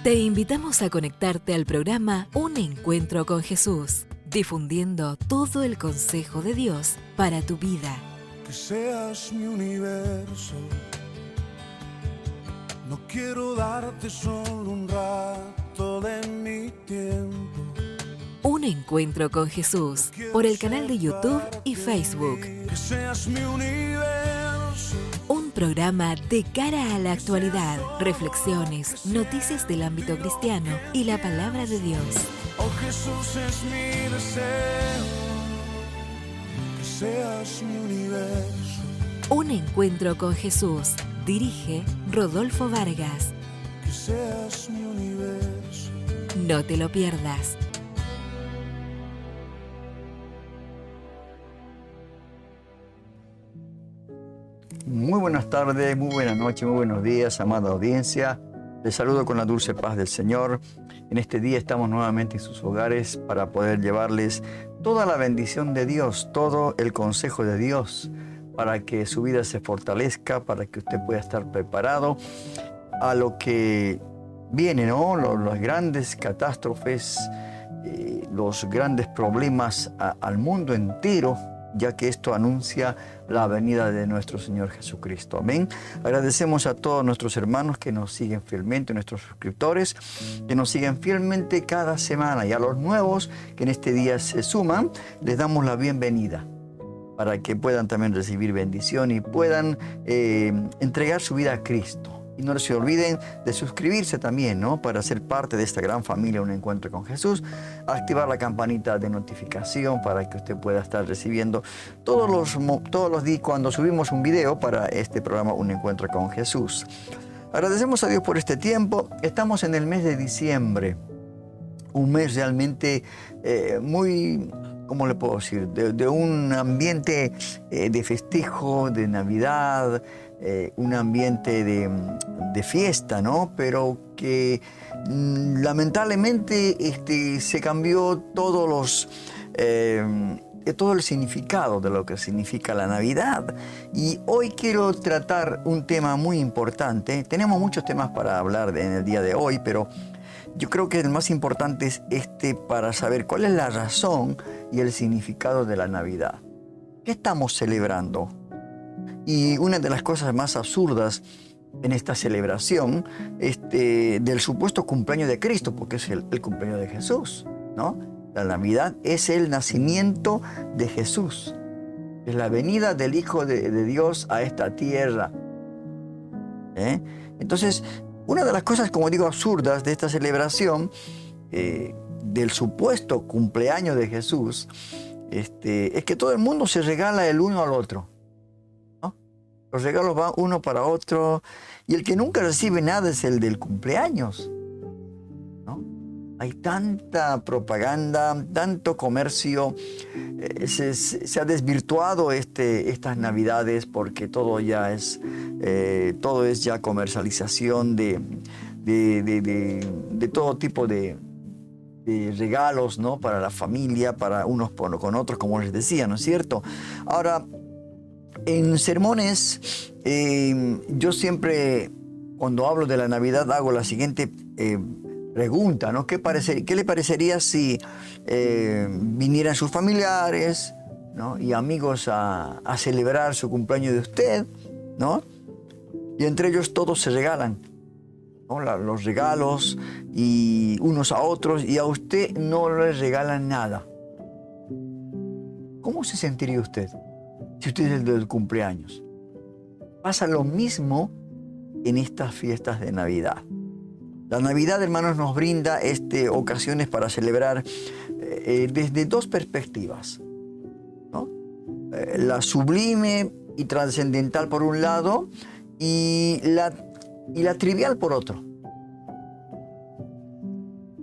Te invitamos a conectarte al programa Un Encuentro con Jesús, difundiendo todo el consejo de Dios para tu vida. Que seas mi universo, no quiero darte solo un rato de mi tiempo. Un Encuentro con Jesús, por el canal de YouTube y Facebook. Que seas mi universo. Un programa de cara a la actualidad, reflexiones, noticias del ámbito cristiano y la palabra de Dios. Oh Jesús, es mi deseo, que seas mi universo. Un Encuentro con Jesús, dirige Rodolfo Vargas. Que seas mi universo. No te lo pierdas. Muy buenas tardes, muy buenas noches, muy buenos días, amada audiencia. Les saludo con la dulce paz del Señor. En este día estamos nuevamente en sus hogares para poder llevarles toda la bendición de Dios, todo el consejo de Dios, para que su vida se fortalezca, para que usted pueda estar preparado a lo que viene, ¿no? Las grandes catástrofes, los grandes problemas al mundo entero, ya que esto anuncia la venida de nuestro Señor Jesucristo. Amén. Agradecemos a todos nuestros hermanos que nos siguen fielmente, nuestros suscriptores, que nos siguen fielmente cada semana, y a los nuevos que en este día se suman, les damos la bienvenida para que puedan también recibir bendición y puedan entregar su vida a Cristo. Y no se olviden de suscribirse también, ¿no? Para ser parte de esta gran familia, Un Encuentro con Jesús. Activar la campanita de notificación para que usted pueda estar recibiendo todos los días cuando subimos un video para este programa Un Encuentro con Jesús. Agradecemos a Dios por este tiempo. Estamos en el mes de diciembre. Un mes realmente muy... ¿Cómo le puedo decir? De un ambiente de festejo, de Navidad, un ambiente de fiesta, ¿no? Pero que lamentablemente se cambió todo el significado de lo que significa la Navidad. Y hoy quiero tratar un tema muy importante. Tenemos muchos temas para hablar en el día de hoy, pero yo creo que el más importante es para saber cuál es la razón y el significado de la Navidad. ¿Qué estamos celebrando? Y una de las cosas más absurdas en esta celebración del supuesto cumpleaños de Cristo, porque es el cumpleaños de Jesús, ¿no? La Navidad es el nacimiento de Jesús. Es la venida del Hijo de Dios a esta tierra. Entonces, una de las cosas, como digo, absurdas de esta celebración, del supuesto cumpleaños de Jesús, es que todo el mundo se regala el uno al otro, ¿no? Los regalos van uno para otro, y el que nunca recibe nada es el del cumpleaños, ¿no? Hay tanta propaganda, tanto comercio, se ha desvirtuado estas Navidades porque todo es ya comercialización de todo tipo de regalos, ¿no? Para la familia, para unos con otros, como les decía, ¿no es cierto? Ahora, en sermones, yo siempre, cuando hablo de la Navidad, hago la siguiente pregunta, ¿no? ¿Qué le parecería si vinieran sus familiares, ¿no? Y amigos a celebrar su cumpleaños de usted, ¿no? Y entre ellos todos se regalan, ¿no? Los regalos, y unos a otros, y a usted no le regalan nada. ¿Cómo se sentiría usted si usted es el del cumpleaños? Pasa lo mismo en estas fiestas de Navidad. La Navidad, hermanos, nos brinda ocasiones para celebrar desde dos perspectivas, ¿no? La sublime y trascendental por un lado, y la trivial por otro.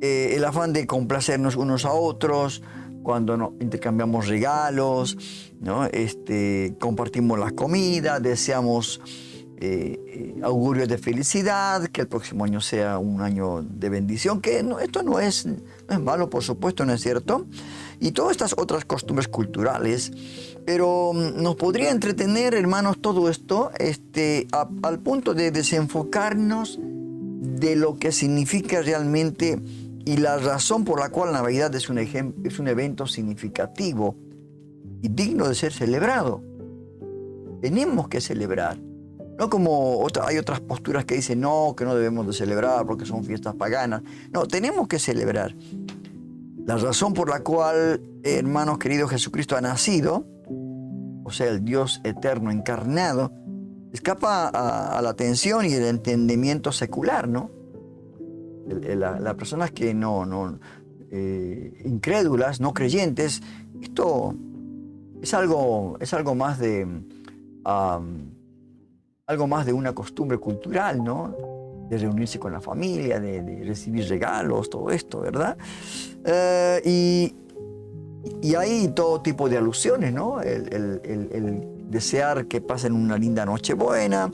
El afán de complacernos unos a otros, cuando intercambiamos regalos, ¿no? Compartimos la comida, deseamos augurios de felicidad, que el próximo año sea un año de bendición, que esto no es malo, por supuesto, ¿no es cierto? Y todas estas otras costumbres culturales, pero nos podría entretener, hermanos, todo esto al punto de desenfocarnos de lo que significa realmente y la razón por la cual la Navidad es un evento significativo y digno de ser celebrado. Tenemos que celebrar. No como hay otras posturas que dicen que no debemos de celebrar porque son fiestas paganas. No, tenemos que celebrar. La razón por la cual, hermanos queridos, Jesucristo ha nacido, o sea, el Dios eterno encarnado, escapa a la atención y el entendimiento secular, ¿no? Las personas que incrédulas, no creyentes, esto es algo más de una costumbre cultural, ¿no? De reunirse con la familia, de recibir regalos, todo esto, ¿verdad? Y hay todo tipo de alusiones, ¿no? El desear que pasen una linda Nochebuena,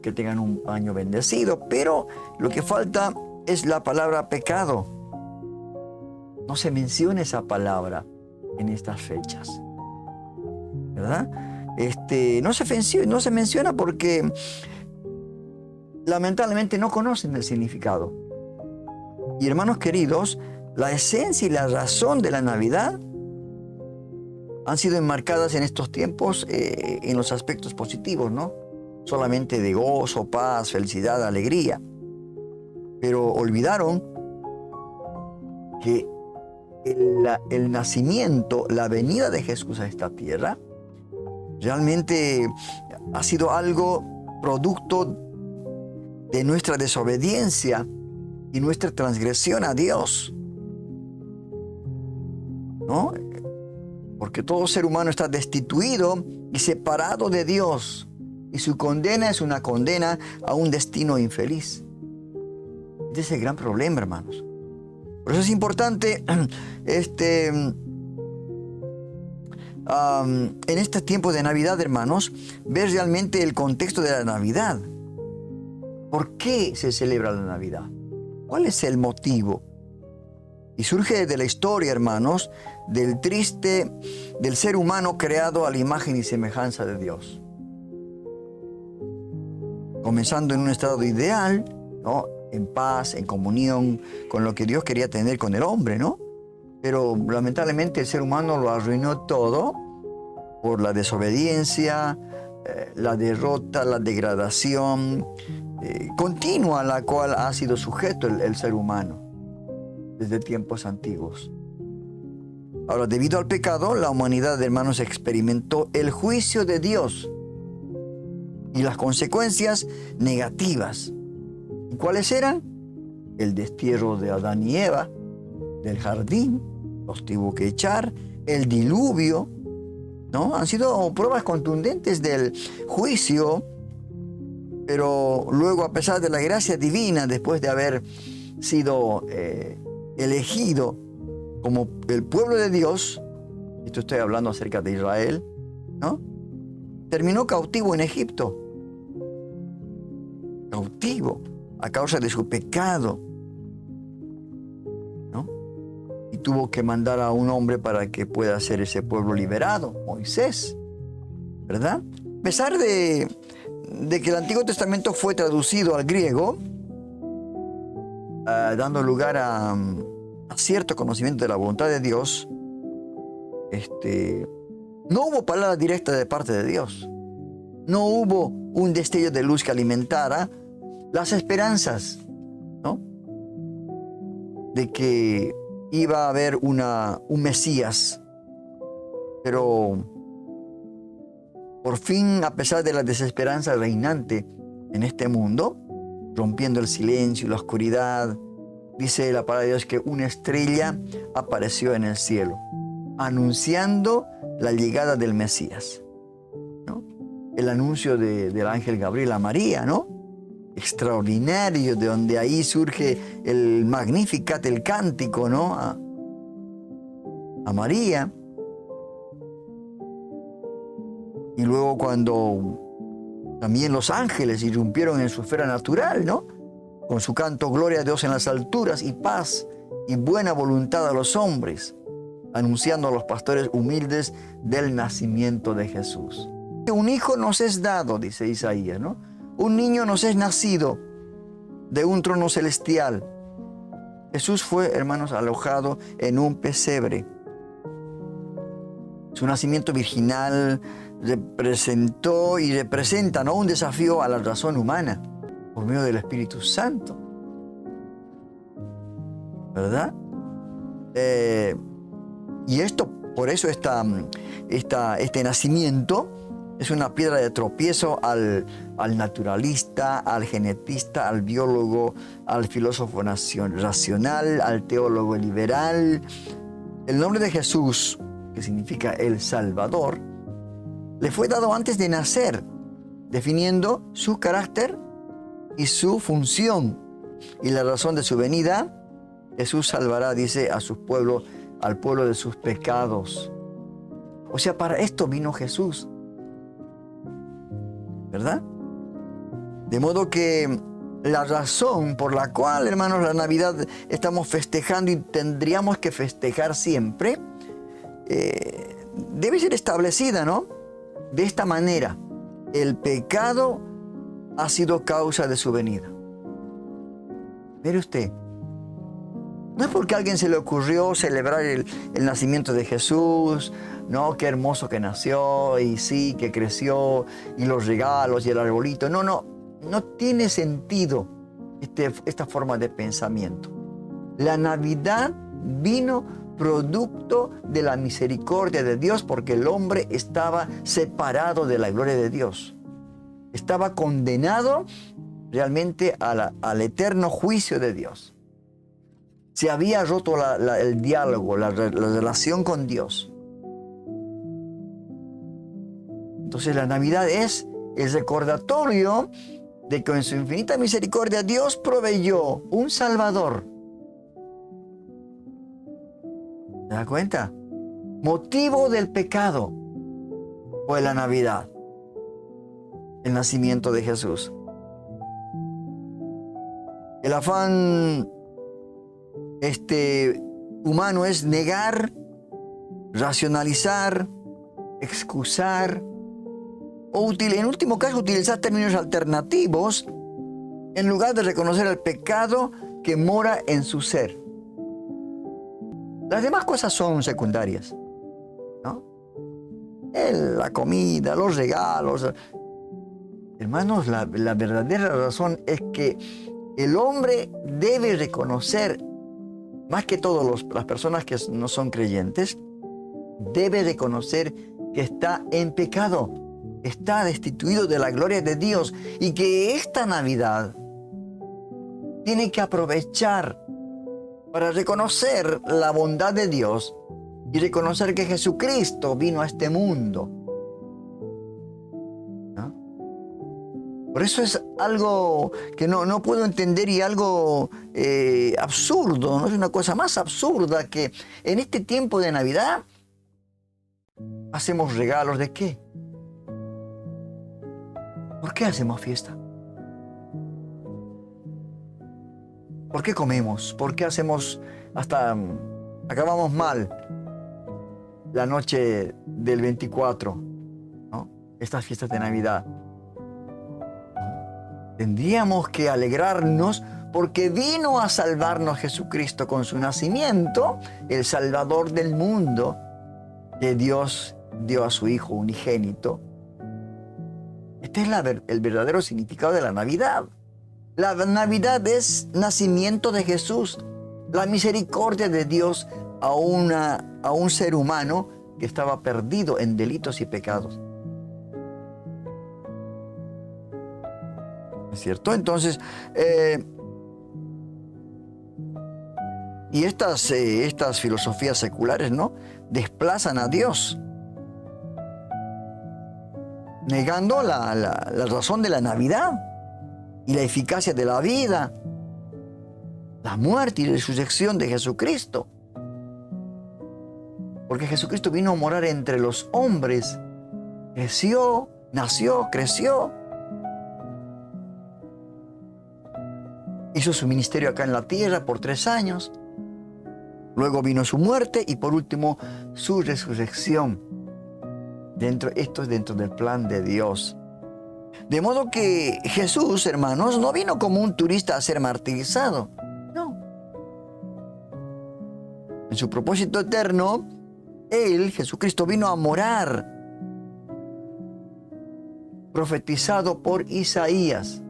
que tengan un año bendecido, pero lo que falta es la palabra pecado. No se menciona esa palabra en estas fechas, ¿verdad? No se menciona porque lamentablemente no conocen el significado. Y hermanos queridos, la esencia y la razón de la Navidad han sido enmarcadas en estos tiempos en los aspectos positivos, ¿no? Solamente de gozo, paz, felicidad, alegría. Pero olvidaron que el nacimiento, la venida de Jesús a esta tierra, realmente ha sido algo producto de nuestra desobediencia y nuestra transgresión a Dios, ¿no? Porque todo ser humano está destituido y separado de Dios, y su condena es una condena a un destino infeliz. Ese es el gran problema, hermanos. Por eso es importante en este tiempo de Navidad, hermanos, ver realmente el contexto de la Navidad. ¿Por qué se celebra la Navidad? ¿Cuál es el motivo? Y surge de la historia, hermanos, del ser humano creado a la imagen y semejanza de Dios. Comenzando en un estado ideal, ¿no? En paz, en comunión con lo que Dios quería tener con el hombre, ¿no? Pero lamentablemente el ser humano lo arruinó todo por la desobediencia, la derrota, la degradación continua a la cual ha sido sujeto el ser humano desde tiempos antiguos. Ahora, debido al pecado, la humanidad, hermanos, experimentó el juicio de Dios y las consecuencias negativas. ¿Y cuáles eran? El destierro de Adán y Eva del jardín, los tuvo que echar, el diluvio, ¿no? Han sido pruebas contundentes del juicio, pero luego, a pesar de la gracia divina, después de haber sido elegido como el pueblo de Dios, esto estoy hablando acerca de Israel, ¿no? Terminó cautivo en Egipto, cautivo a causa de su pecado, ¿no? Y tuvo que mandar a un hombre para que pueda ser ese pueblo liberado, Moisés, ¿verdad? A pesar de que el Antiguo Testamento fue traducido al griego, dando lugar a cierto conocimiento de la voluntad de Dios, no hubo palabra directa de parte de Dios. No hubo un destello de luz que alimentara las esperanzas, ¿no? De que iba a haber un Mesías. Pero por fin, a pesar de la desesperanza reinante en este mundo, rompiendo el silencio y la oscuridad, dice la palabra de Dios que una estrella apareció en el cielo, anunciando la llegada del Mesías, ¿no? El anuncio del ángel Gabriel a María, ¿no? Extraordinario, de donde ahí surge el Magnificat, el cántico, ¿no? A María. Y luego cuando también los ángeles irrumpieron en su esfera natural, ¿no? Con su canto, gloria a Dios en las alturas y paz y buena voluntad a los hombres, anunciando a los pastores humildes del nacimiento de Jesús. Un hijo nos es dado, dice Isaías, ¿no? Un niño nos es nacido de un trono celestial. Jesús fue, hermanos, alojado en un pesebre. Su nacimiento virginal representó y representa, ¿no?, un desafío a la razón humana por medio del Espíritu Santo. ¿Verdad? Y esto, por eso este nacimiento es una piedra de tropiezo al naturalista, al genetista, al biólogo, al filósofo racional, al teólogo liberal. El nombre de Jesús, que significa el Salvador, le fue dado antes de nacer, definiendo su carácter y su función. Y la razón de su venida: Jesús salvará, dice, a su pueblo, al pueblo de sus pecados. O sea, para esto vino Jesús, ¿verdad? De modo que la razón por la cual, hermanos, la Navidad estamos festejando y tendríamos que festejar siempre, debe ser establecida, ¿no?, de esta manera: el pecado ha sido causa de su venida. Mire usted, no es porque a alguien se le ocurrió celebrar el nacimiento de Jesús, no, qué hermoso que nació, y sí, que creció, y los regalos y el arbolito. No tiene sentido esta forma de pensamiento. La Navidad vino producto de la misericordia de Dios, porque el hombre estaba separado de la gloria de Dios. Estaba condenado realmente al eterno juicio de Dios. Se había roto el diálogo, la relación con Dios. Entonces la Navidad es el recordatorio de que en su infinita misericordia Dios proveyó un Salvador. ¿Se da cuenta? Motivo del pecado fue la Navidad, el nacimiento de Jesús. El afán humano es negar, racionalizar, excusar, o en último caso utilizar términos alternativos en lugar de reconocer el pecado que mora en su ser. Las demás cosas son secundarias, ¿no? La comida, los regalos. Hermanos, la verdadera razón es que el hombre debe reconocer, más que todas las personas que no son creyentes, debe reconocer que está en pecado, está destituido de la gloria de Dios, y que esta Navidad tiene que aprovechar para reconocer la bondad de Dios y reconocer que Jesucristo vino a este mundo, ¿no? Por eso es algo que no puedo entender, y algo absurdo, no es una cosa más absurda que en este tiempo de Navidad hacemos regalos. ¿De qué? ¿Por qué hacemos fiesta? ¿Por qué comemos? ¿Por qué hacemos acabamos mal la noche del 24, ¿no?, estas fiestas de Navidad? Tendríamos que alegrarnos porque vino a salvarnos Jesucristo con su nacimiento, el Salvador del mundo, que Dios dio a su Hijo unigénito. Este es el verdadero significado de la Navidad. La Navidad es nacimiento de Jesús, la misericordia de Dios a un ser humano que estaba perdido en delitos y pecados. ¿Es cierto? Entonces, y estas filosofías seculares, ¿no?, desplazan a Dios, negando la razón de la Navidad y la eficacia de la vida, la muerte y la resurrección de Jesucristo. Porque Jesucristo vino a morar entre los hombres, nació, creció, hizo su ministerio acá en la tierra por 3 años, luego vino su muerte y por último su resurrección. Esto es dentro del plan de Dios. De modo que Jesús, hermanos, no vino como un turista a ser martirizado. No. En su propósito eterno, Él, Jesucristo, vino a morar, profetizado por Isaías,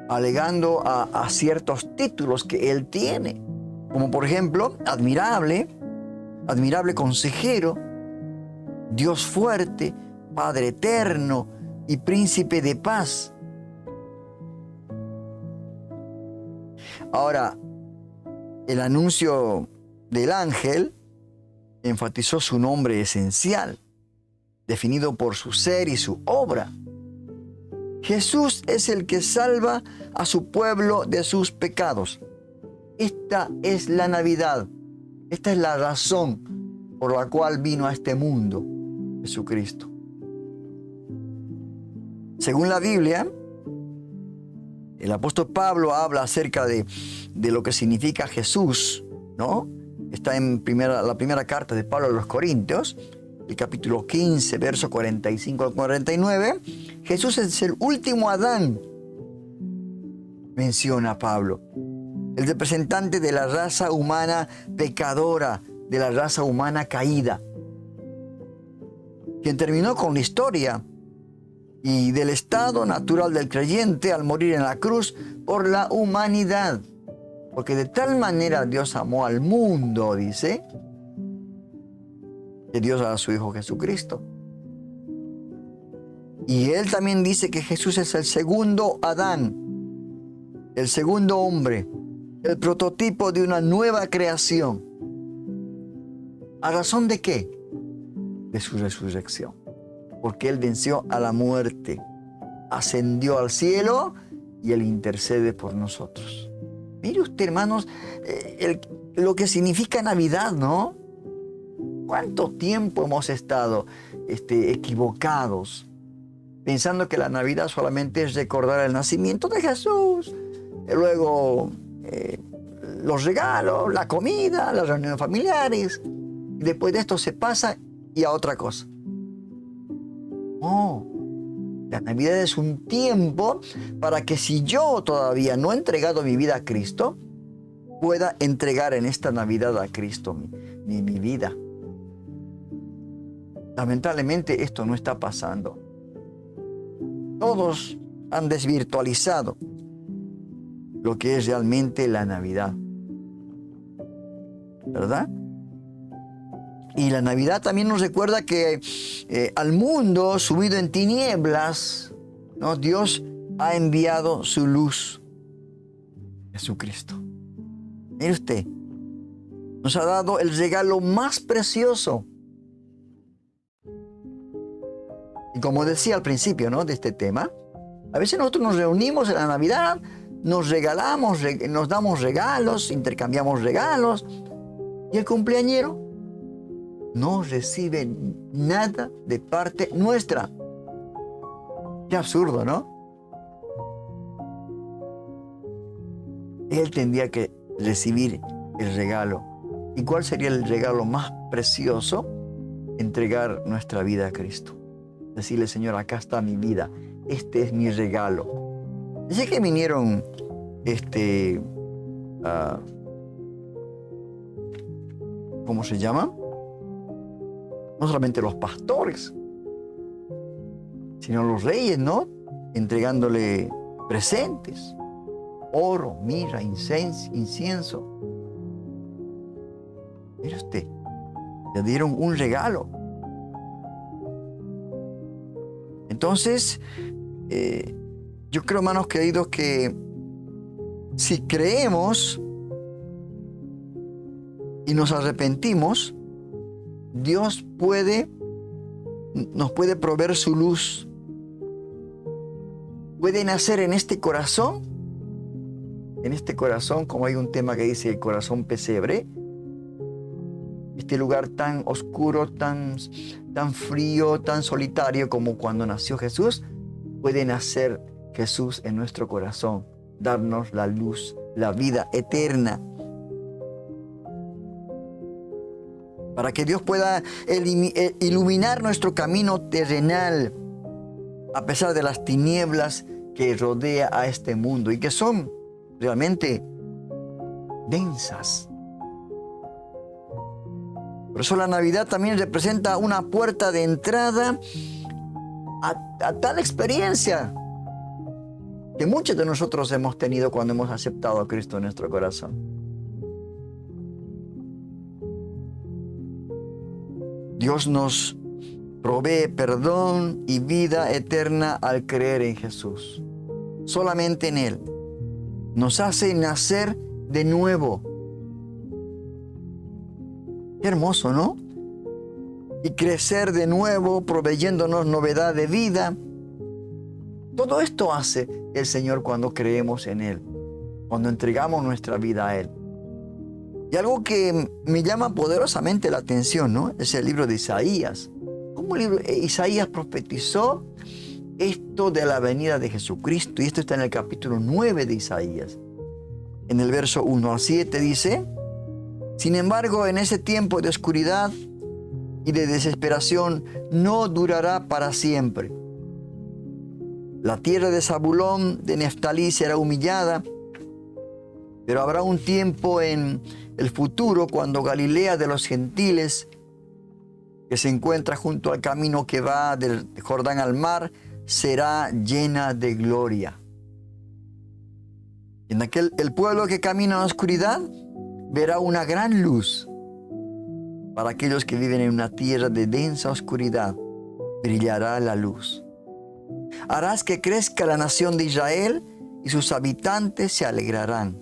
alegando a ciertos títulos que Él tiene, como por ejemplo, admirable consejero, Dios fuerte, Padre eterno y príncipe de paz. Ahora, el anuncio del ángel enfatizó su nombre esencial, definido por su ser y su obra. Jesús es el que salva a su pueblo de sus pecados. Esta es la Navidad. Esta es la razón por la cual vino a este mundo Jesucristo. Según la Biblia, el apóstol Pablo habla acerca de lo que significa Jesús, ¿no? Está en la primera carta de Pablo a los Corintios, el capítulo 15, verso 45 al 49. Jesús es el último Adán, menciona Pablo. El representante de la raza humana pecadora, de la raza humana caída, quien terminó con la historia y del estado natural del creyente al morir en la cruz por la humanidad. Porque de tal manera Dios amó al mundo, dice, que Dios a su Hijo Jesucristo. Y Él también dice que Jesús es el segundo Adán, el segundo hombre, el prototipo de una nueva creación. ¿A razón de qué? De su resurrección. Porque Él venció a la muerte, ascendió al cielo y Él intercede por nosotros. Mire usted, hermanos, lo que significa Navidad, ¿no? ¿Cuánto tiempo hemos estado equivocados, pensando que la Navidad solamente es recordar el nacimiento de Jesús, y luego los regalos, la comida, las reuniones familiares, y después de esto se pasa y a otra cosa? No, la Navidad es un tiempo para que si yo todavía no he entregado mi vida a Cristo, pueda entregar en esta Navidad a Cristo mi vida. Lamentablemente esto no está pasando. Todos han desvirtualizado lo que es realmente la Navidad, ¿verdad? Y la Navidad también nos recuerda que al mundo sumido en tinieblas, ¿no? Dios ha enviado su luz, Jesucristo. Mire usted, nos ha dado el regalo más precioso. Y como decía al principio, ¿no?, de este tema, a veces nosotros nos reunimos en la Navidad, nos regalamos, nos damos regalos, intercambiamos regalos, y el cumpleañero no recibe nada de parte nuestra. Qué absurdo, ¿no? Él tendría que recibir el regalo. ¿Y cuál sería el regalo más precioso? Entregar nuestra vida a Cristo. Decirle, Señor, acá está mi vida. Este es mi regalo. Dice que vinieron ¿cómo se llama? No solamente los pastores, sino los reyes, ¿no? Entregándole presentes, oro, mirra, incienso. Mire usted, le dieron un regalo. Entonces, yo creo, hermanos queridos, que si creemos y nos arrepentimos, Dios nos puede proveer su luz. Puede nacer en este corazón, como hay un tema que dice el corazón pesebre, este lugar tan oscuro, tan frío, tan solitario como cuando nació Jesús, puede nacer Jesús en nuestro corazón, darnos la luz, la vida eterna, para que Dios pueda iluminar nuestro camino terrenal a pesar de las tinieblas que rodea a este mundo y que son realmente densas. Por eso la Navidad también representa una puerta de entrada a tal experiencia que muchos de nosotros hemos tenido cuando hemos aceptado a Cristo en nuestro corazón. Dios nos provee perdón y vida eterna al creer en Jesús. Solamente en Él. Nos hace nacer de nuevo. Qué hermoso, ¿no? Y crecer de nuevo, proveyéndonos novedad de vida. Todo esto hace el Señor cuando creemos en Él, cuando entregamos nuestra vida a Él. Y algo que me llama poderosamente la atención, ¿no? Es el libro de Isaías. ¿Cómo Isaías profetizó esto de la venida de Jesucristo? Y esto está en el capítulo 9 de Isaías. En el verso 1 al 7 dice: sin embargo, en ese tiempo de oscuridad y de desesperación no durará para siempre. La tierra de Zabulón, de Neftalí, será humillada, pero habrá un tiempo en el futuro cuando Galilea de los gentiles, que se encuentra junto al camino que va del Jordán al mar, será llena de gloria. En el pueblo que camina en la oscuridad verá una gran luz. Para aquellos que viven en una tierra de densa oscuridad, brillará la luz. Harás que crezca la nación de Israel y sus habitantes se alegrarán.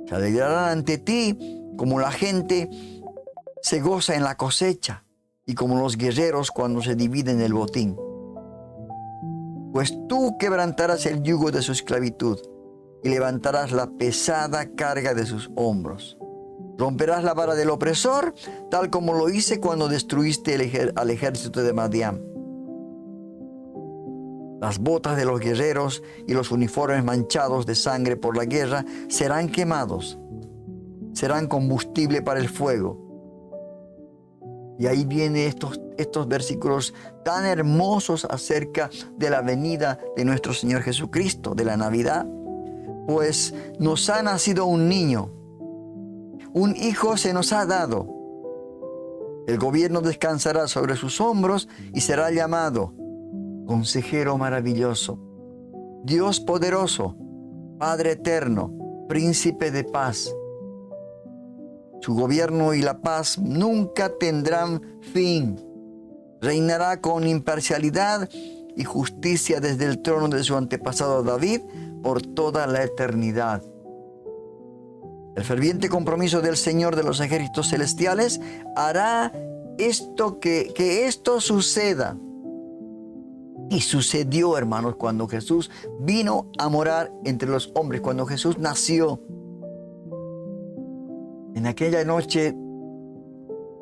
Se alegrarán ante ti como la gente se goza en la cosecha y como los guerreros cuando se dividen el botín. Pues tú quebrantarás el yugo de su esclavitud y levantarás la pesada carga de sus hombros. Romperás la vara del opresor, tal como lo hice cuando destruiste al ejército de Madián. Las botas de los guerreros y los uniformes manchados de sangre por la guerra serán quemados, serán combustible para el fuego. Y ahí vienen estos versículos tan hermosos acerca de la venida de nuestro Señor Jesucristo, de la Navidad. Pues nos ha nacido un niño, un hijo se nos ha dado. El gobierno descansará sobre sus hombros y será llamado Consejero maravilloso, Dios poderoso, Padre eterno, Príncipe de paz. Su gobierno y la paz nunca tendrán fin. Reinará con imparcialidad y justicia desde el trono de su antepasado David por toda la eternidad. El ferviente compromiso del Señor de los ejércitos celestiales hará esto que esto suceda. Y sucedió, hermanos, cuando Jesús vino a morar entre los hombres, cuando Jesús nació. En aquella noche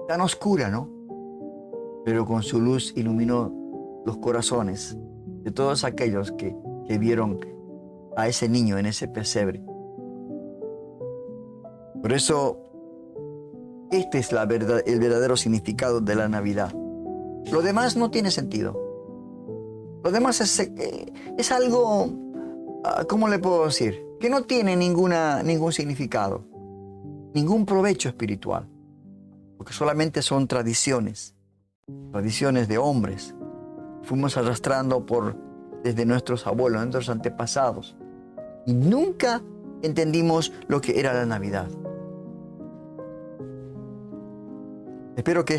tan oscura, ¿no? Pero con su luz iluminó los corazones de todos aquellos que vieron a ese niño en ese pesebre. Por eso, este es el verdadero significado de la Navidad. Lo demás no tiene sentido. Lo demás es algo, ¿cómo le puedo decir? Que no tiene ningún significado, ningún provecho espiritual. Porque solamente son tradiciones de hombres. Fuimos arrastrando desde nuestros abuelos, nuestros antepasados. Y nunca entendimos lo que era la Navidad. Espero que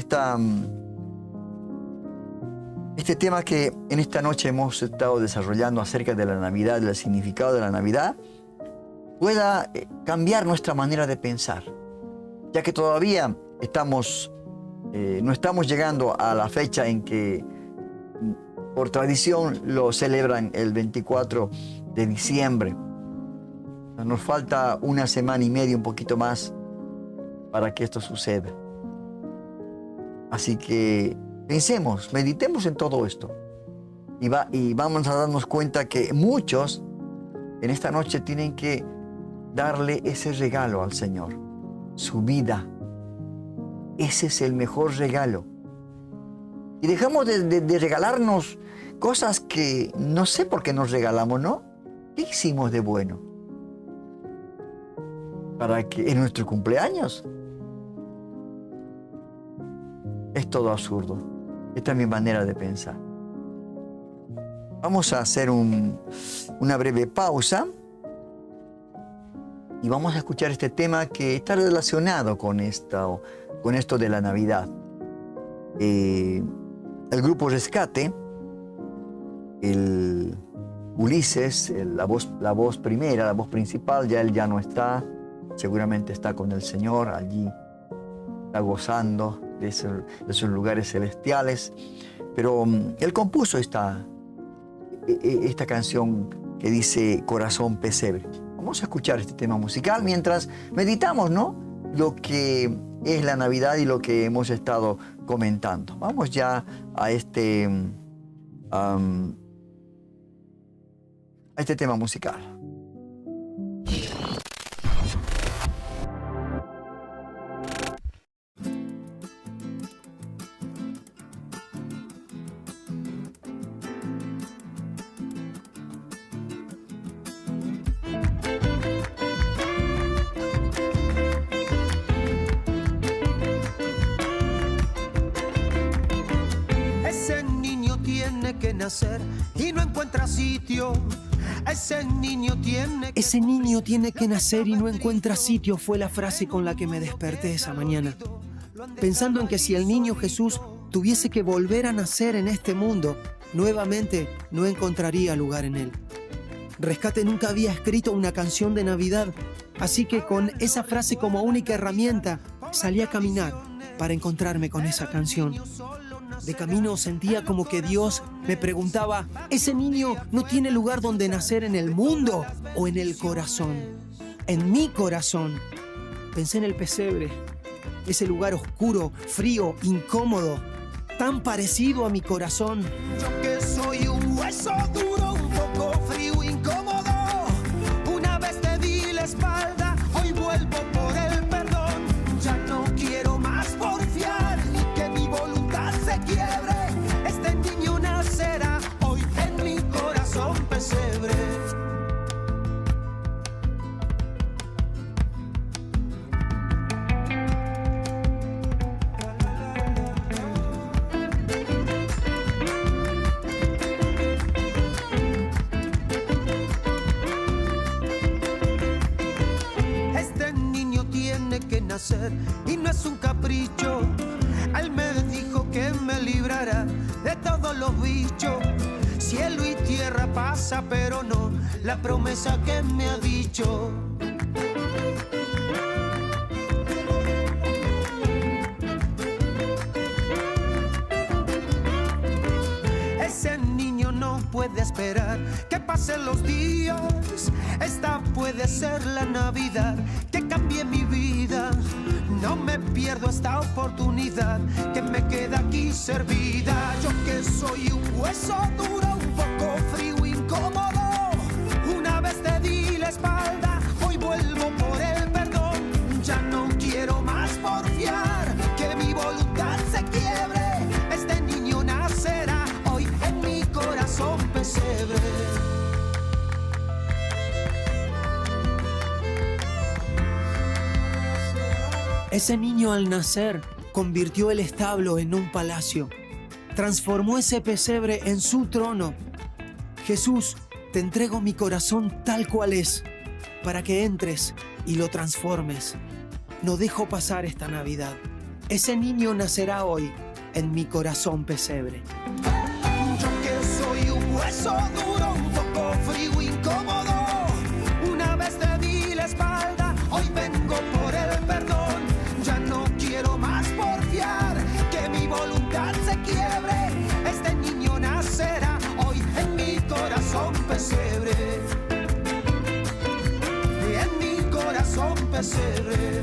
este tema que en esta noche hemos estado desarrollando acerca de la Navidad, del significado de la Navidad, pueda cambiar nuestra manera de pensar, ya que todavía no estamos llegando a la fecha en que por tradición lo celebran el 24 de diciembre. Nos falta una semana y media, un poquito más, para que esto suceda. Así que pensemos, meditemos en todo esto. Y vamos a darnos cuenta que muchos en esta noche tienen que darle ese regalo al Señor. Su vida. Ese es el mejor regalo. Y dejamos de regalarnos cosas que no sé por qué nos regalamos, ¿no? ¿Qué hicimos de bueno? Para que en nuestro cumpleaños. Es todo absurdo. Esta es mi manera de pensar. Vamos a hacer una breve pausa y vamos a escuchar este tema que está relacionado con esto de la Navidad. El grupo Rescate, el Ulises, la voz primera, la voz principal, él ya no está, seguramente está con el Señor allí, está gozando de esos lugares celestiales, pero él compuso esta canción que dice Corazón Pesebre. Vamos a escuchar este tema musical mientras meditamos, ¿no?, lo que es la Navidad y lo que hemos estado comentando. Vamos ya a este tema musical. Nacer y no encuentra sitio. Ese niño tiene que nacer y no encuentra sitio, fue la frase con la que me desperté esa mañana, pensando en que si el niño Jesús tuviese que volver a nacer en este mundo, nuevamente no encontraría lugar en él. Rescate nunca había escrito una canción de Navidad, así que con esa frase como única herramienta salí a caminar para encontrarme con esa canción. De camino sentía como que Dios me preguntaba, ¿ese niño no tiene lugar donde nacer en el mundo o en el corazón? En mi corazón. Pensé en el pesebre, ese lugar oscuro, frío, incómodo, tan parecido a mi corazón. Yo que soy un hueso duro, un poco frío, incómodo. Una vez te di la espalda, hoy vuelvo por el perdón. Ya no quiero más porfiar ni que mi voluntad se quiebre. Este niño nacerá hoy en mi corazón pesebre. Y no es un capricho. Él me dijo que me librará de todos los bichos. Cielo y tierra pasa, pero no la promesa que me ha dicho. Ese niño no puede esperar que pasen los días. Esta puede ser la Navidad que cambie mi vida. No me pierdo esta oportunidad que me queda aquí servida. Yo que soy un hueso duro, un poco frío, incómodo. Una vez te di la espalda, hoy vuelvo por el perdón. Ya no quiero más porfiar, que mi voluntad se quiebre. Este niño nacerá hoy en mi corazón pesebre. Ese niño al nacer convirtió el establo en un palacio. Transformó ese pesebre en su trono. Jesús, te entrego mi corazón tal cual es, para que entres y lo transformes. No dejo pasar esta Navidad. Ese niño nacerá hoy en mi corazón pesebre. Yo que soy un hueso duro, un poco frío, incómodo. Una vez te di la espalda, hoy vengo por el perdón. Ya no quiero más porfiar, que mi voluntad se quiebre. Este niño nacerá hoy en mi corazón pesebre. En mi corazón pesebre.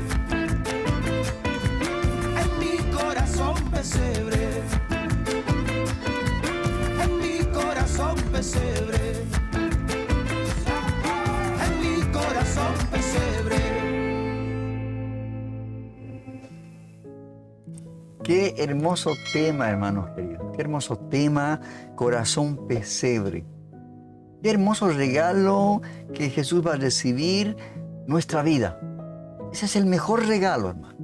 En mi corazón pesebre. En mi corazón pesebre. En mi corazón pesebre. Qué hermoso tema, hermanos queridos. Qué hermoso tema, corazón pesebre. Qué hermoso regalo que Jesús va a recibir nuestra vida. Ese es el mejor regalo, hermano.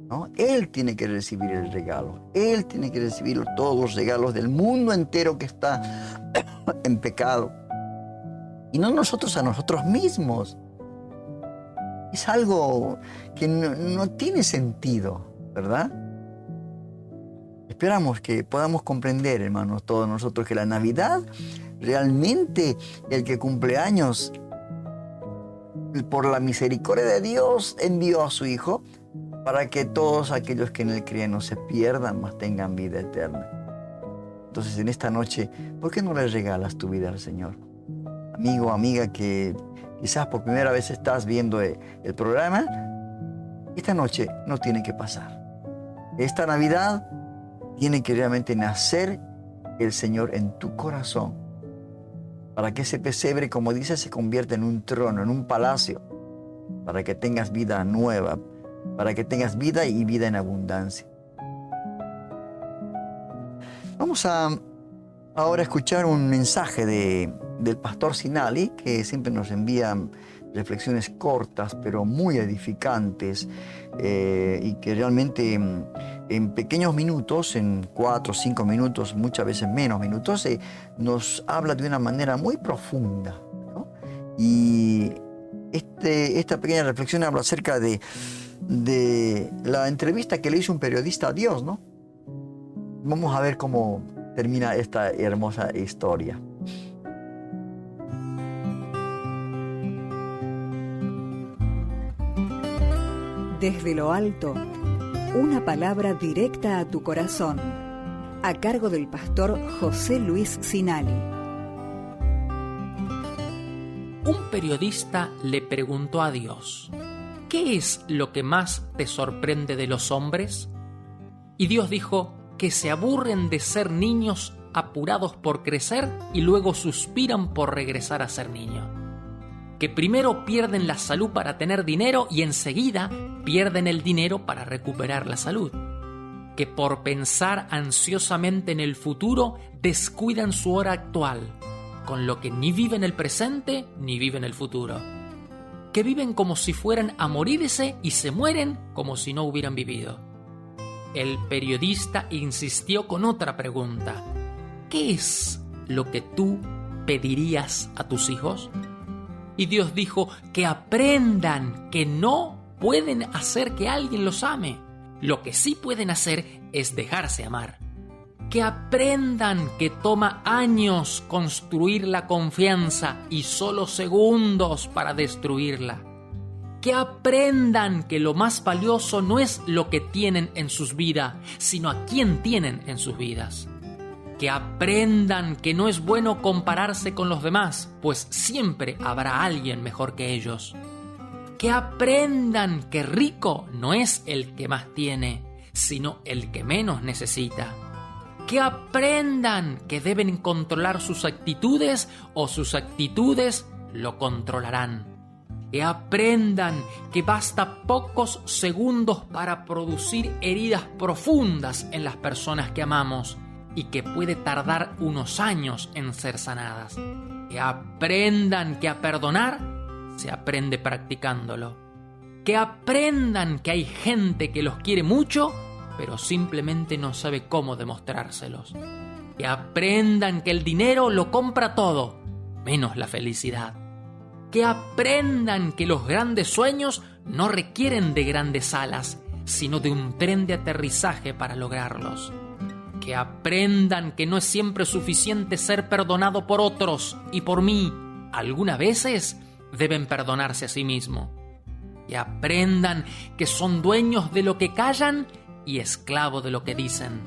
¿No? Él tiene que recibir el regalo. Él tiene que recibir todos los regalos del mundo entero que está en pecado. Y no nosotros a nosotros mismos. Es algo que no tiene sentido, ¿verdad? Esperamos que podamos comprender, hermanos, todos nosotros, que la Navidad, realmente el que cumple años, por la misericordia de Dios, envió a su Hijo para que todos aquellos que en Él creen no se pierdan, mas tengan vida eterna. Entonces, en esta noche, ¿por qué no le regalas tu vida al Señor? Amigo, amiga, que quizás por primera vez estás viendo el programa, esta noche no tiene que pasar. Esta Navidad tiene que realmente nacer el Señor en tu corazón, para que ese pesebre, como dice, se convierta en un trono, en un palacio, para que tengas vida nueva, para que tengas vida y vida en abundancia. Vamos a ahora escuchar un mensaje del pastor Sinali, que siempre nos envía reflexiones cortas, pero muy edificantes, y que realmente en pequeños minutos, en 4 o 5 minutos, muchas veces menos minutos, nos habla de una manera muy profunda, ¿no? Y esta pequeña reflexión habla acerca de la entrevista que le hizo un periodista a Dios, ¿no? Vamos a ver cómo termina esta hermosa historia. Desde lo alto, una palabra directa a tu corazón, a cargo del pastor José Luis Sinali. Un periodista le preguntó a Dios: ¿qué es lo que más te sorprende de los hombres? Y Dios dijo que se aburren de ser niños apurados por crecer y luego suspiran por regresar a ser niños. Que primero pierden la salud para tener dinero y enseguida pierden el dinero para recuperar la salud. Que por pensar ansiosamente en el futuro descuidan su hora actual, con lo que ni viven el presente ni viven el futuro. Que viven como si fueran a morirse y se mueren como si no hubieran vivido. El periodista insistió con otra pregunta: ¿qué es lo que tú pedirías a tus hijos? Y Dios dijo que aprendan que no pueden hacer que alguien los ame. Lo que sí pueden hacer es dejarse amar. Que aprendan que toma años construir la confianza y solo segundos para destruirla. Que aprendan que lo más valioso no es lo que tienen en sus vidas, sino a quién tienen en sus vidas. Que aprendan que no es bueno compararse con los demás, pues siempre habrá alguien mejor que ellos. Que aprendan que rico no es el que más tiene, sino el que menos necesita. Que aprendan que deben controlar sus actitudes o sus actitudes lo controlarán. Que aprendan que basta pocos segundos para producir heridas profundas en las personas que amamos y que puede tardar unos años en ser sanadas. Que aprendan que a perdonar se aprende practicándolo. Que aprendan que hay gente que los quiere mucho, pero simplemente no sabe cómo demostrárselos. Que aprendan que el dinero lo compra todo, menos la felicidad. Que aprendan que los grandes sueños no requieren de grandes alas, sino de un tren de aterrizaje para lograrlos. Que aprendan que no es siempre suficiente ser perdonado por otros y por mí. Algunas veces deben perdonarse a sí mismos. Que aprendan que son dueños de lo que callan y esclavos de lo que dicen.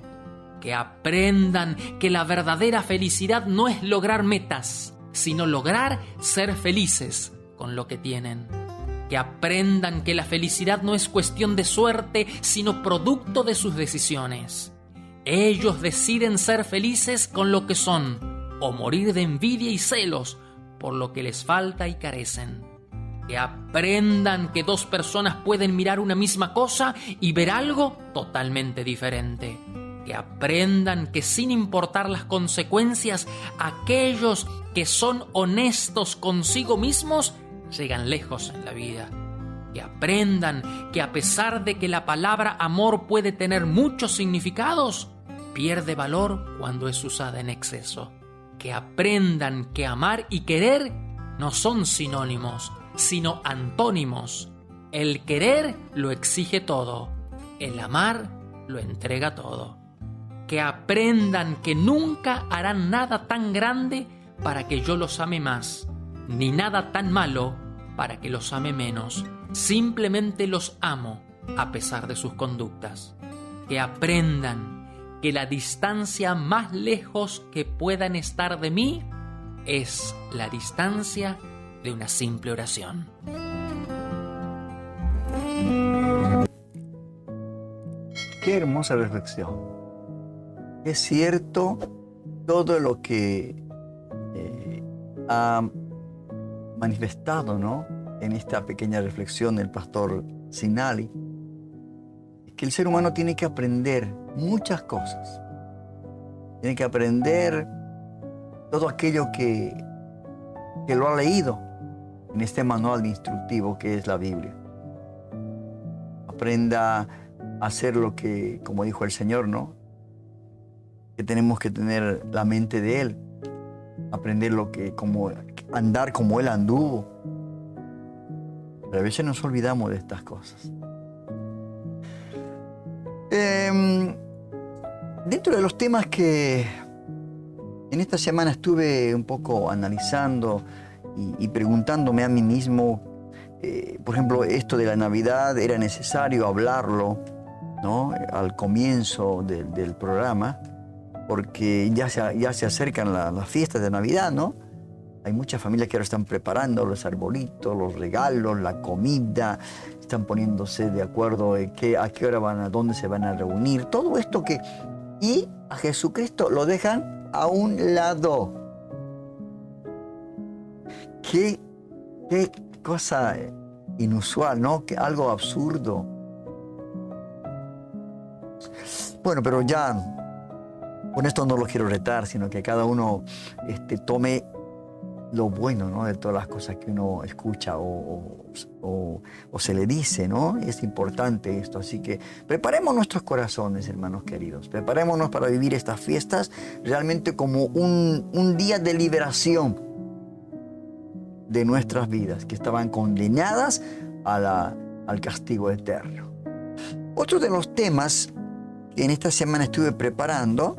Que aprendan que la verdadera felicidad no es lograr metas, sino lograr ser felices con lo que tienen. Que aprendan que la felicidad no es cuestión de suerte, sino producto de sus decisiones. Ellos deciden ser felices con lo que son, o morir de envidia y celos por lo que les falta y carecen. Que aprendan que dos personas pueden mirar una misma cosa y ver algo totalmente diferente. Que aprendan que sin importar las consecuencias, aquellos que son honestos consigo mismos llegan lejos en la vida. Que aprendan que a pesar de que la palabra amor puede tener muchos significados, pierde valor cuando es usada en exceso. Que aprendan que amar y querer no son sinónimos, sino antónimos. El querer lo exige todo, el amar lo entrega todo. Que aprendan que nunca harán nada tan grande para que yo los ame más, ni nada tan malo para que los ame menos. Simplemente los amo a pesar de sus conductas. Que aprendan que la distancia más lejos que puedan estar de mí es la distancia de una simple oración. Qué hermosa reflexión. Es cierto todo lo que ha manifestado, ¿no?, en esta pequeña reflexión del pastor Sinali, que el ser humano tiene que aprender muchas cosas. Tiene que aprender todo aquello que lo ha leído en este manual instructivo que es la Biblia. Aprenda a hacer lo que, como dijo el Señor, ¿no?, que tenemos que tener la mente de Él, aprender andar como Él anduvo. Pero a veces nos olvidamos de estas cosas. Dentro de los temas que en esta semana estuve un poco analizando y preguntándome a mí mismo, por ejemplo, esto de la Navidad, era necesario hablarlo, ¿no?, al comienzo del programa, porque ya se acercan las fiestas de Navidad, ¿no? Hay muchas familias que ahora están preparando los arbolitos, los regalos, la comida, están poniéndose de acuerdo a qué hora dónde se van a reunir, todo esto y a Jesucristo lo dejan a un lado. Qué cosa inusual, ¿no? Algo absurdo. Bueno, pero ya con esto no lo quiero retar, sino que cada uno tome lo bueno, ¿no?, de todas las cosas que uno escucha o se le dice, ¿no? Es importante esto. Así que preparemos nuestros corazones, hermanos queridos. Preparémonos para vivir estas fiestas realmente como un día de liberación de nuestras vidas, que estaban condenadas al castigo eterno. Otro de los temas que en esta semana estuve preparando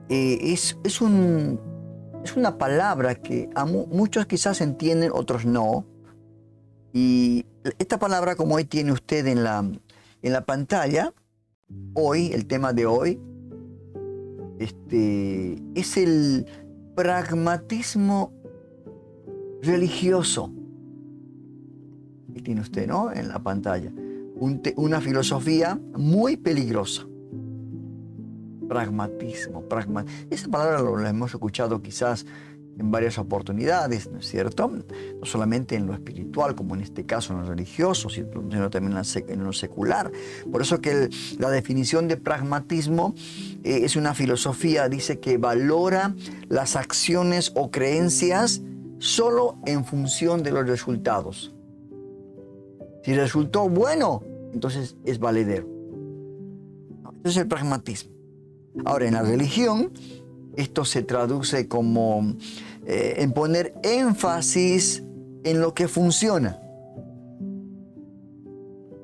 es una palabra que muchos quizás entienden, otros no. Y esta palabra, como hoy tiene usted en la pantalla, hoy, el tema de hoy, es el pragmatismo religioso. Y tiene usted, ¿no?, en la pantalla. Una filosofía muy peligrosa. Pragmatismo. Esa palabra la hemos escuchado quizás en varias oportunidades, ¿no es cierto? No solamente en lo espiritual, como en este caso en lo religioso, sino también en lo secular. Por eso que la definición de pragmatismo es una filosofía, dice, que valora las acciones o creencias solo en función de los resultados. Si resultó bueno, entonces es valedero. Este es el pragmatismo. Ahora, en la religión, esto se traduce como en poner énfasis en lo que funciona,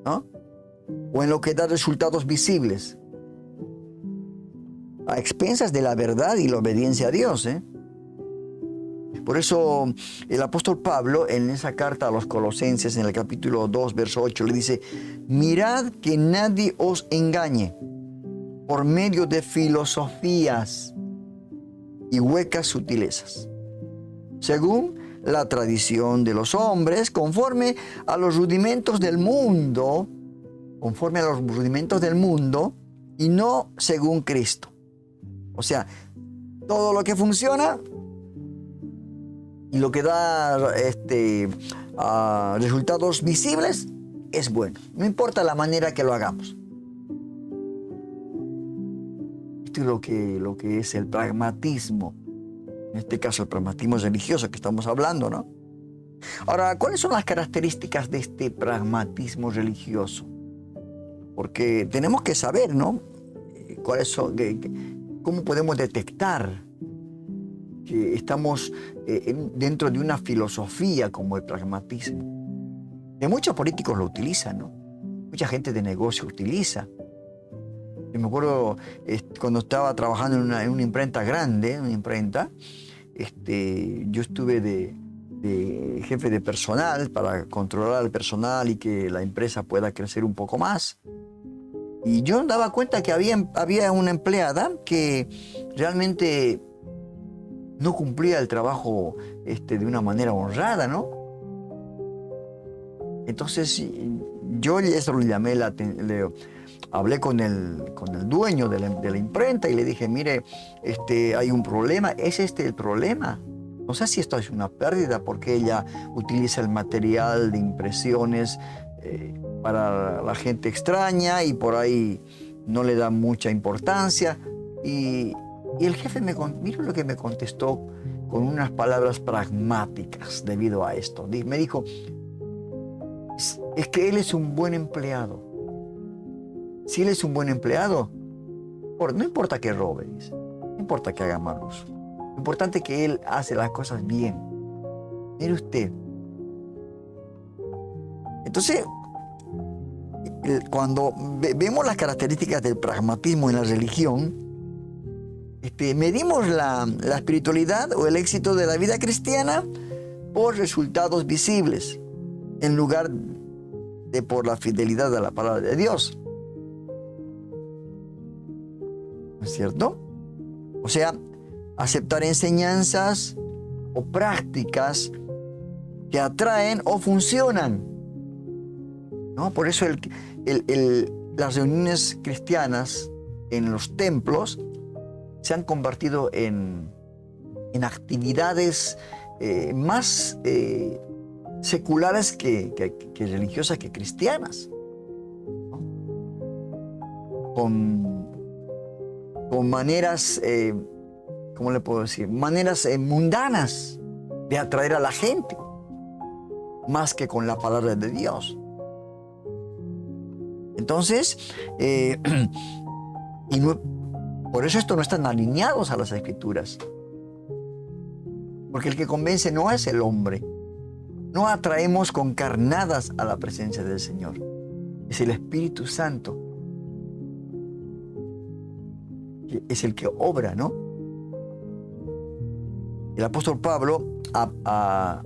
¿no?, o en lo que da resultados visibles, a expensas de la verdad y la obediencia a Dios, Por eso el apóstol Pablo, en esa carta a los Colosenses, en el capítulo 2, verso 8, le dice: mirad que nadie os engañe por medio de filosofías y huecas sutilezas, según la tradición de los hombres, conforme a los rudimentos del mundo, y no según Cristo. O sea, todo lo que funciona y lo que da resultados visibles es bueno. No importa la manera que lo hagamos. Esto es lo que es el pragmatismo. En este caso, el pragmatismo religioso que estamos hablando, ¿no? Ahora, ¿cuáles son las características de este pragmatismo religioso? Porque tenemos que saber, ¿no? ¿Cómo podemos detectar que estamos dentro de una filosofía como el pragmatismo? Que muchos políticos lo utilizan, ¿no? Mucha gente de negocio utiliza. Yo me acuerdo cuando estaba trabajando en una imprenta grande, yo estuve de jefe de personal para controlar al personal y que la empresa pueda crecer un poco más. Y yo me daba cuenta que había una empleada que realmente no cumplía el trabajo de una manera honrada, ¿no? Entonces yo eso le llamé hablé con el dueño de la imprenta y le dije, mire, hay un problema, ¿es el problema? No sé si esto es una pérdida porque ella utiliza el material de impresiones para la gente extraña y por ahí no le da mucha importancia. Y el jefe mira lo que me contestó con unas palabras pragmáticas debido a esto. Me dijo, es que él es un buen empleado. Si él es un buen empleado, no importa que robe, no importa que haga mal uso. Lo importante es que él hace las cosas bien. Mire usted. Entonces, cuando vemos las características del pragmatismo en la religión, medimos la espiritualidad o el éxito de la vida cristiana por resultados visibles, en lugar de por la fidelidad a la palabra de Dios. ¿No es cierto? O sea, aceptar enseñanzas o prácticas que atraen o funcionan, ¿no? Por eso las reuniones cristianas en los templos se han convertido en actividades más seculares que religiosas que cristianas, ¿no? Con maneras, ¿cómo le puedo decir? Maneras mundanas de atraer a la gente, más que con la palabra de Dios. Entonces, por eso esto no están alineados a las Escrituras. Porque el que convence no es el hombre. No atraemos con carnadas a la presencia del Señor. Es el Espíritu Santo. Es el que obra, ¿no? El apóstol Pablo a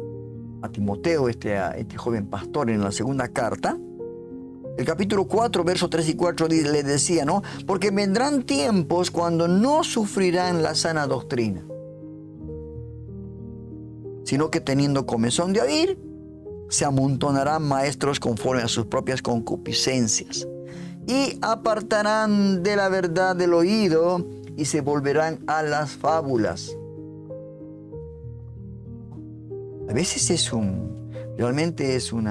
Timoteo, este joven pastor, en la segunda carta, el capítulo 4, versos 3 y 4 le decía, ¿no? Porque vendrán tiempos cuando no sufrirán la sana doctrina, sino que teniendo comezón de oír, se amontonarán maestros conforme a sus propias concupiscencias, y apartarán de la verdad del oído y se volverán a las fábulas. A veces realmente es un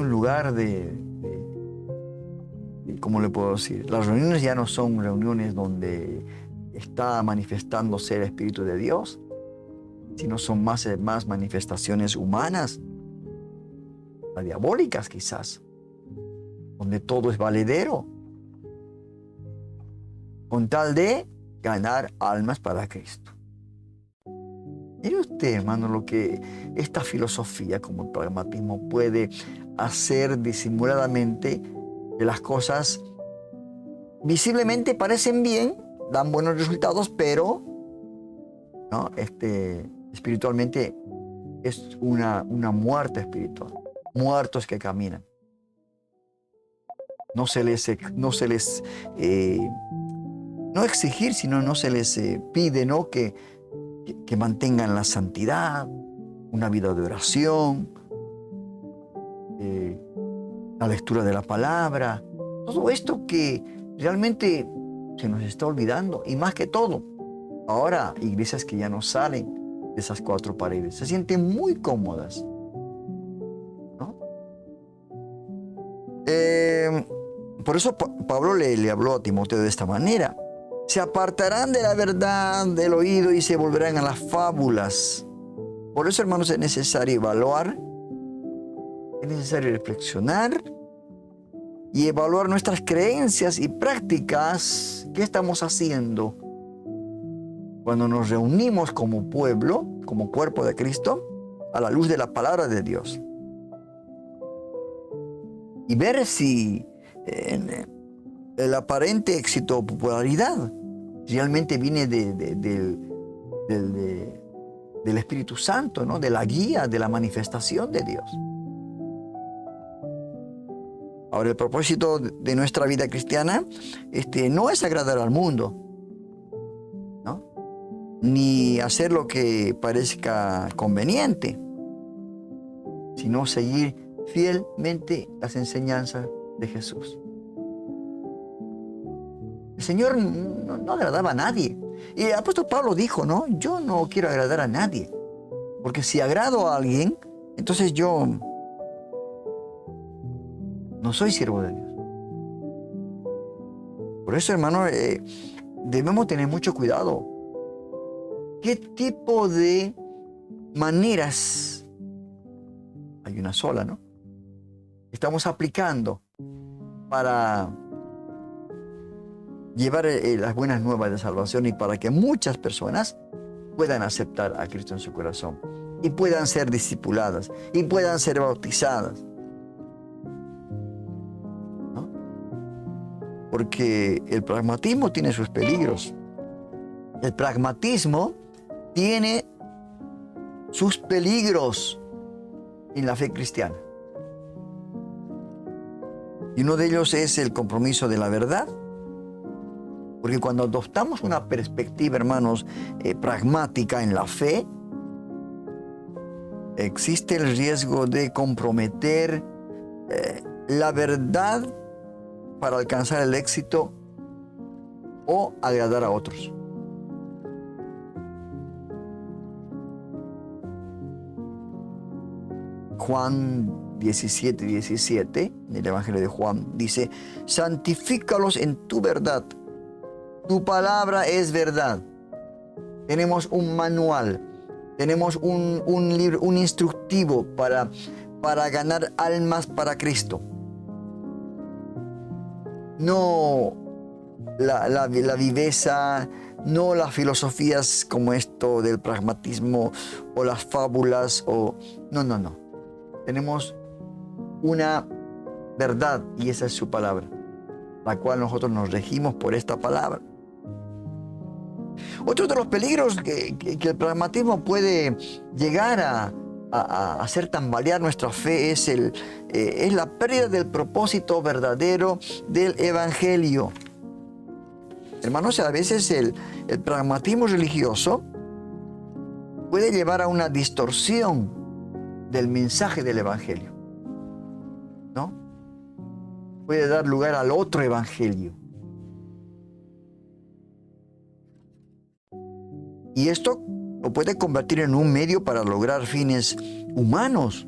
lugar ¿cómo le puedo decir? Las reuniones ya no son reuniones donde está manifestándose el Espíritu de Dios, sino son más manifestaciones humanas, diabólicas quizás, donde todo es valedero, con tal de ganar almas para Cristo. Mire usted, hermano, lo que esta filosofía como el pragmatismo puede hacer disimuladamente, de las cosas visiblemente parecen bien, dan buenos resultados, pero ¿no? Espiritualmente es una muerte espiritual. Muertos que caminan. No exigir, sino no se les pide, ¿no? que mantengan la santidad, una vida de oración, la lectura de la palabra, todo esto que realmente se nos está olvidando. Y más que todo, ahora iglesias que ya no salen de esas cuatro paredes. Se sienten muy cómodas, ¿no? Por eso Pablo le habló a Timoteo de esta manera. Se apartarán de la verdad del oído y se volverán a las fábulas. Por eso, hermanos, es necesario evaluar, es necesario reflexionar y evaluar nuestras creencias y prácticas. ¿Qué estamos haciendo cuando nos reunimos como pueblo, como cuerpo de Cristo, a la luz de la palabra de Dios? Y ver si el aparente éxito o popularidad realmente viene del Espíritu Santo, ¿no? De la guía, de la manifestación de Dios. Ahora, el propósito de nuestra vida cristiana no es agradar al mundo, ¿no? Ni hacer lo que parezca conveniente, sino seguir fielmente las enseñanzas de Jesús. El Señor no agradaba a nadie. Y el apóstol Pablo dijo, ¿no? Yo no quiero agradar a nadie. Porque si agrado a alguien, entonces yo no soy siervo de Dios. Por eso, hermano, debemos tener mucho cuidado. ¿Qué tipo de maneras, hay una sola, ¿no?, estamos aplicando para llevar las buenas nuevas de salvación y para que muchas personas puedan aceptar a Cristo en su corazón y puedan ser discipuladas y puedan ser bautizadas, ¿no? Porque el pragmatismo tiene sus peligros. El pragmatismo tiene sus peligros en la fe cristiana. Y uno de ellos es el compromiso de la verdad. Porque cuando adoptamos una perspectiva, hermanos, pragmática en la fe, existe el riesgo de comprometer la verdad para alcanzar el éxito o agradar a otros. Juan 17:17, en el Evangelio de Juan, dice: santifícalos en tu verdad. Tu palabra es verdad. Tenemos un manual, tenemos un libro, un instructivo para ganar almas para Cristo. No la viveza, no las filosofías como esto del pragmatismo o las fábulas no. Tenemos una verdad y esa es su palabra, la cual nosotros nos regimos por esta palabra. Otro de los peligros que el pragmatismo puede llegar a hacer tambalear nuestra fe es la pérdida del propósito verdadero del Evangelio. Hermanos, a veces el pragmatismo religioso puede llevar a una distorsión del mensaje del Evangelio, ¿no? Puede dar lugar al otro Evangelio. Y esto lo puede convertir en un medio para lograr fines humanos,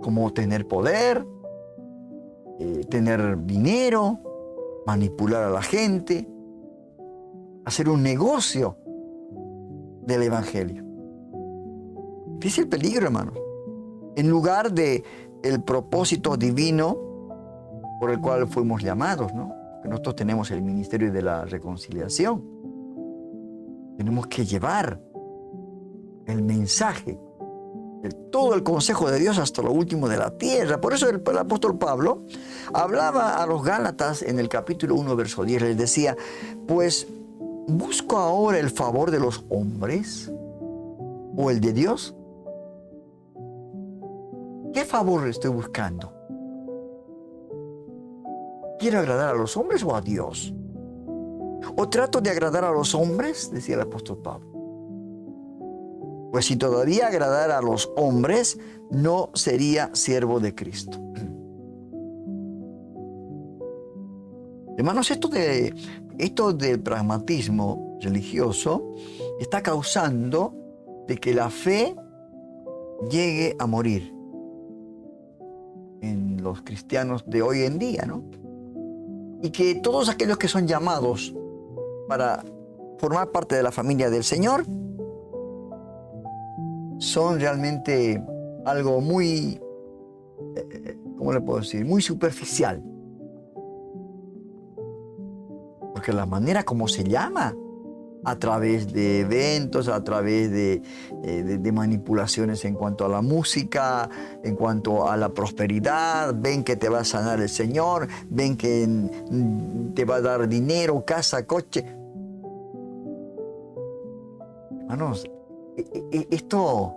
como tener poder, tener dinero, manipular a la gente, hacer un negocio del Evangelio. Fíjese el peligro, hermano. En lugar de el propósito divino por el cual fuimos llamados, ¿no? Que nosotros tenemos el ministerio de la reconciliación. Tenemos que llevar el mensaje de todo el consejo de Dios hasta lo último de la tierra. Por eso el apóstol Pablo hablaba a los Gálatas en el capítulo 1, verso 10. Les decía: pues, ¿busco ahora el favor de los hombres o el de Dios? ¿Qué favor estoy buscando? ¿Quiero agradar a los hombres o a Dios? ¿O trato de agradar a los hombres?, decía el apóstol Pablo. Pues si todavía agradara a los hombres, no sería siervo de Cristo. Hermanos, esto del pragmatismo religioso está causando de que la fe llegue a morir en los cristianos de hoy en día, ¿no? Y que todos aquellos que son llamados para formar parte de la familia del Señor son realmente algo muy, ¿cómo le puedo decir? Muy superficial. Porque la manera como se llama, a través de eventos, a través de manipulaciones en cuanto a la música, en cuanto a la prosperidad, ven que te va a sanar el Señor, ven que te va a dar dinero, casa, coche. Hermanos, esto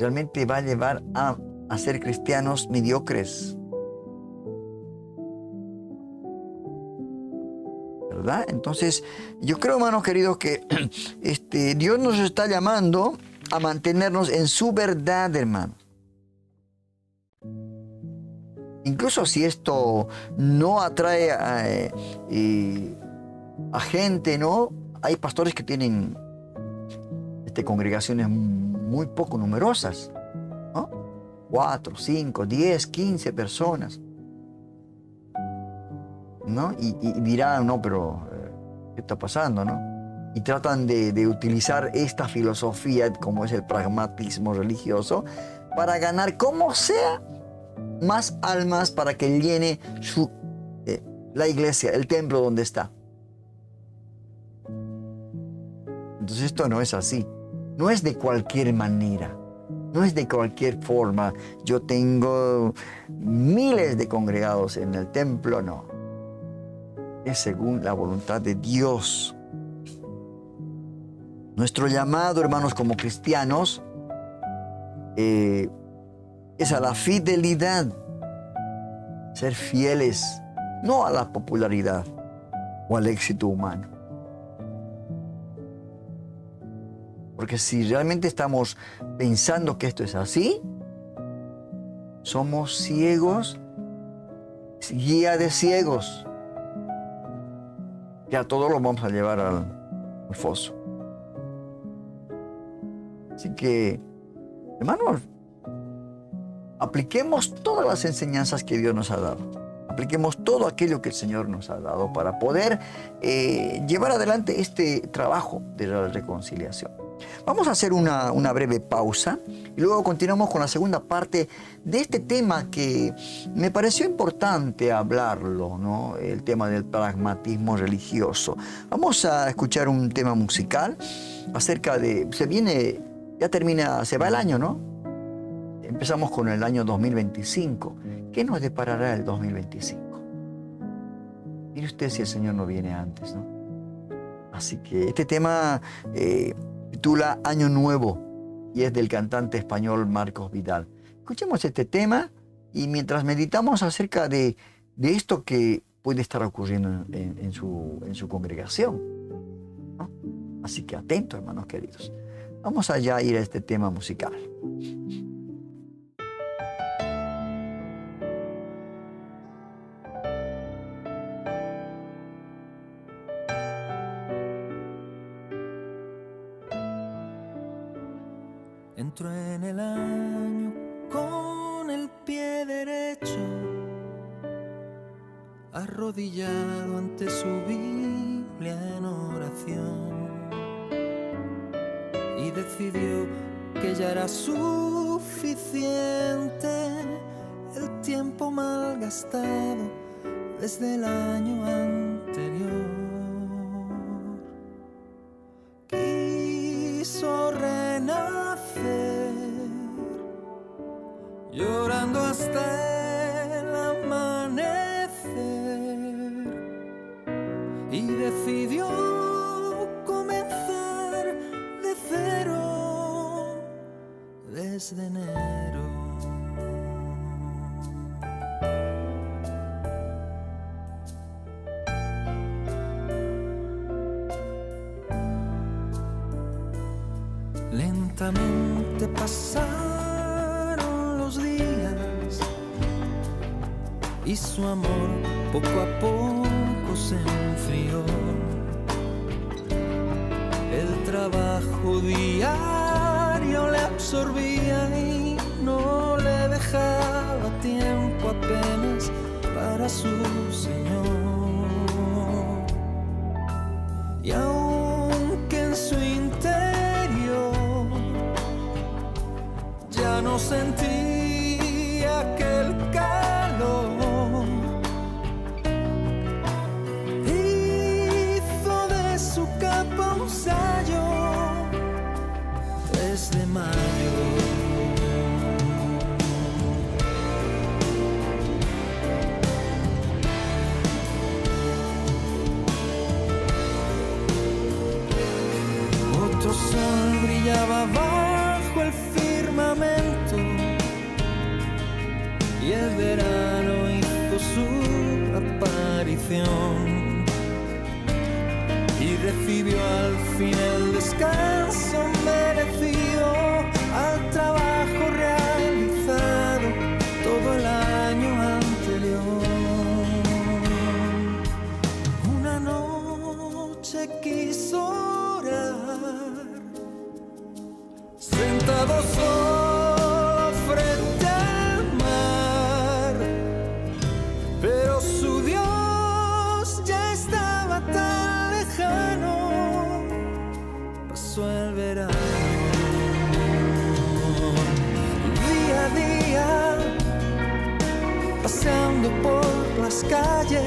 realmente va a llevar a ser cristianos mediocres. ¿Verdad? Entonces, yo creo, hermanos queridos, que Dios nos está llamando a mantenernos en su verdad, hermanos. Incluso si esto no atrae a gente, ¿no? Hay pastores que tienen congregaciones muy poco numerosas, ¿no? 4, 5, 10, 15 personas. ¿No? Y dirán, no, pero ¿qué está pasando, no? Y tratan de utilizar esta filosofía, como es el pragmatismo religioso, para ganar, como sea, más almas para que llene la iglesia, el templo donde está. Entonces esto no es así. No es de cualquier manera. No es de cualquier forma. Yo tengo miles de congregados en el templo, no. Es según la voluntad de Dios. Nuestro llamado, hermanos, como cristianos, es a la fidelidad. Ser fieles, no a la popularidad o al éxito humano. Porque si realmente estamos pensando que esto es así, somos ciegos, guía de ciegos. Que a todos los vamos a llevar al foso. Así que, hermanos, apliquemos todas las enseñanzas que Dios nos ha dado. Apliquemos todo aquello que el Señor nos ha dado para poder llevar adelante este trabajo de la reconciliación. Vamos a hacer una breve pausa y luego continuamos con la segunda parte de este tema que me pareció importante hablarlo, ¿no? El tema del pragmatismo religioso. Vamos a escuchar un tema musical acerca de... se va el año, ¿no? Empezamos con el año 2025. ¿Qué nos deparará el 2025? Mire usted si el Señor no viene antes, ¿no? Así que este tema... titula Año Nuevo y es del cantante español Marcos Vidal. Escuchemos este tema y mientras meditamos acerca de esto que puede estar ocurriendo en su congregación, ¿no? Así que atentos, hermanos queridos. Vamos allá a ir a este tema musical. Entro en el año con el pie derecho, arrodillado ante su Biblia en oración, y decidió que ya era suficiente el tiempo malgastado desde el año anterior. Quiso renacer, llorando hasta el amanecer, y decidió comenzar de cero desde enero. Lentamente pasaron los días y su amor poco a poco se enfrió. El trabajo diario le absorbía y no le dejaba tiempo apenas para su Señor. Y aunque en su interior ya no sentía aquel calor, hizo de su capa un sayo 3 de mayo. Otro sol brillaba bajo el firmamento y el verano hizo su aparición y recibió al fin el descanso merecido al trabajo realizado todo el año anterior. Una noche quiso orar, sentado solo frente al mar, pero su Dios ya estaba tan lejano. Pasó el verano, día a día, paseando por las calles,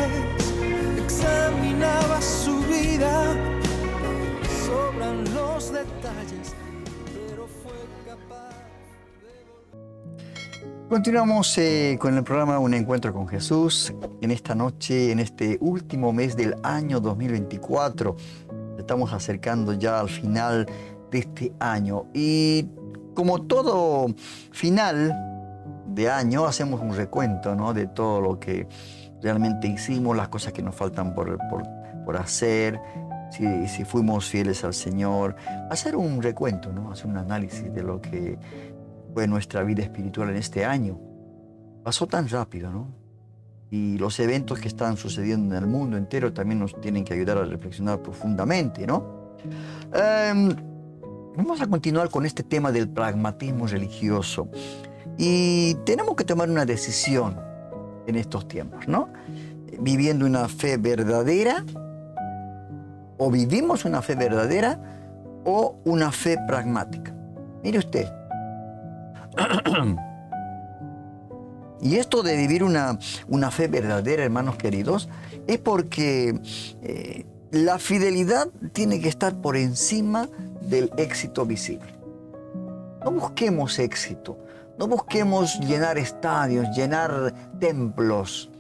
examinaba su vida. Sobran los detalles, pero fue capaz de... Continuamos con el programa Un Encuentro con Jesús. En esta noche, en este último mes del año 2024, estamos acercando ya al final de este año. Y como todo final de año, hacemos un recuento, ¿no?, de todo lo que realmente hicimos, las cosas que nos faltan por hacer, si fuimos fieles al Señor. Hacer un recuento, ¿no?, hacer un análisis de lo que fue nuestra vida espiritual en este año. Pasó tan rápido, ¿no? Y los eventos que están sucediendo en el mundo entero también nos tienen que ayudar a reflexionar profundamente, ¿no? Vamos a continuar con este tema del pragmatismo religioso. Y tenemos que tomar una decisión en estos tiempos, ¿no? Viviendo una fe verdadera, o vivimos una fe verdadera, o una fe pragmática. Mire usted. Y esto de vivir una fe verdadera, hermanos queridos, es porque la fidelidad tiene que estar por encima del éxito visible. No busquemos éxito, no busquemos llenar estadios, llenar templos.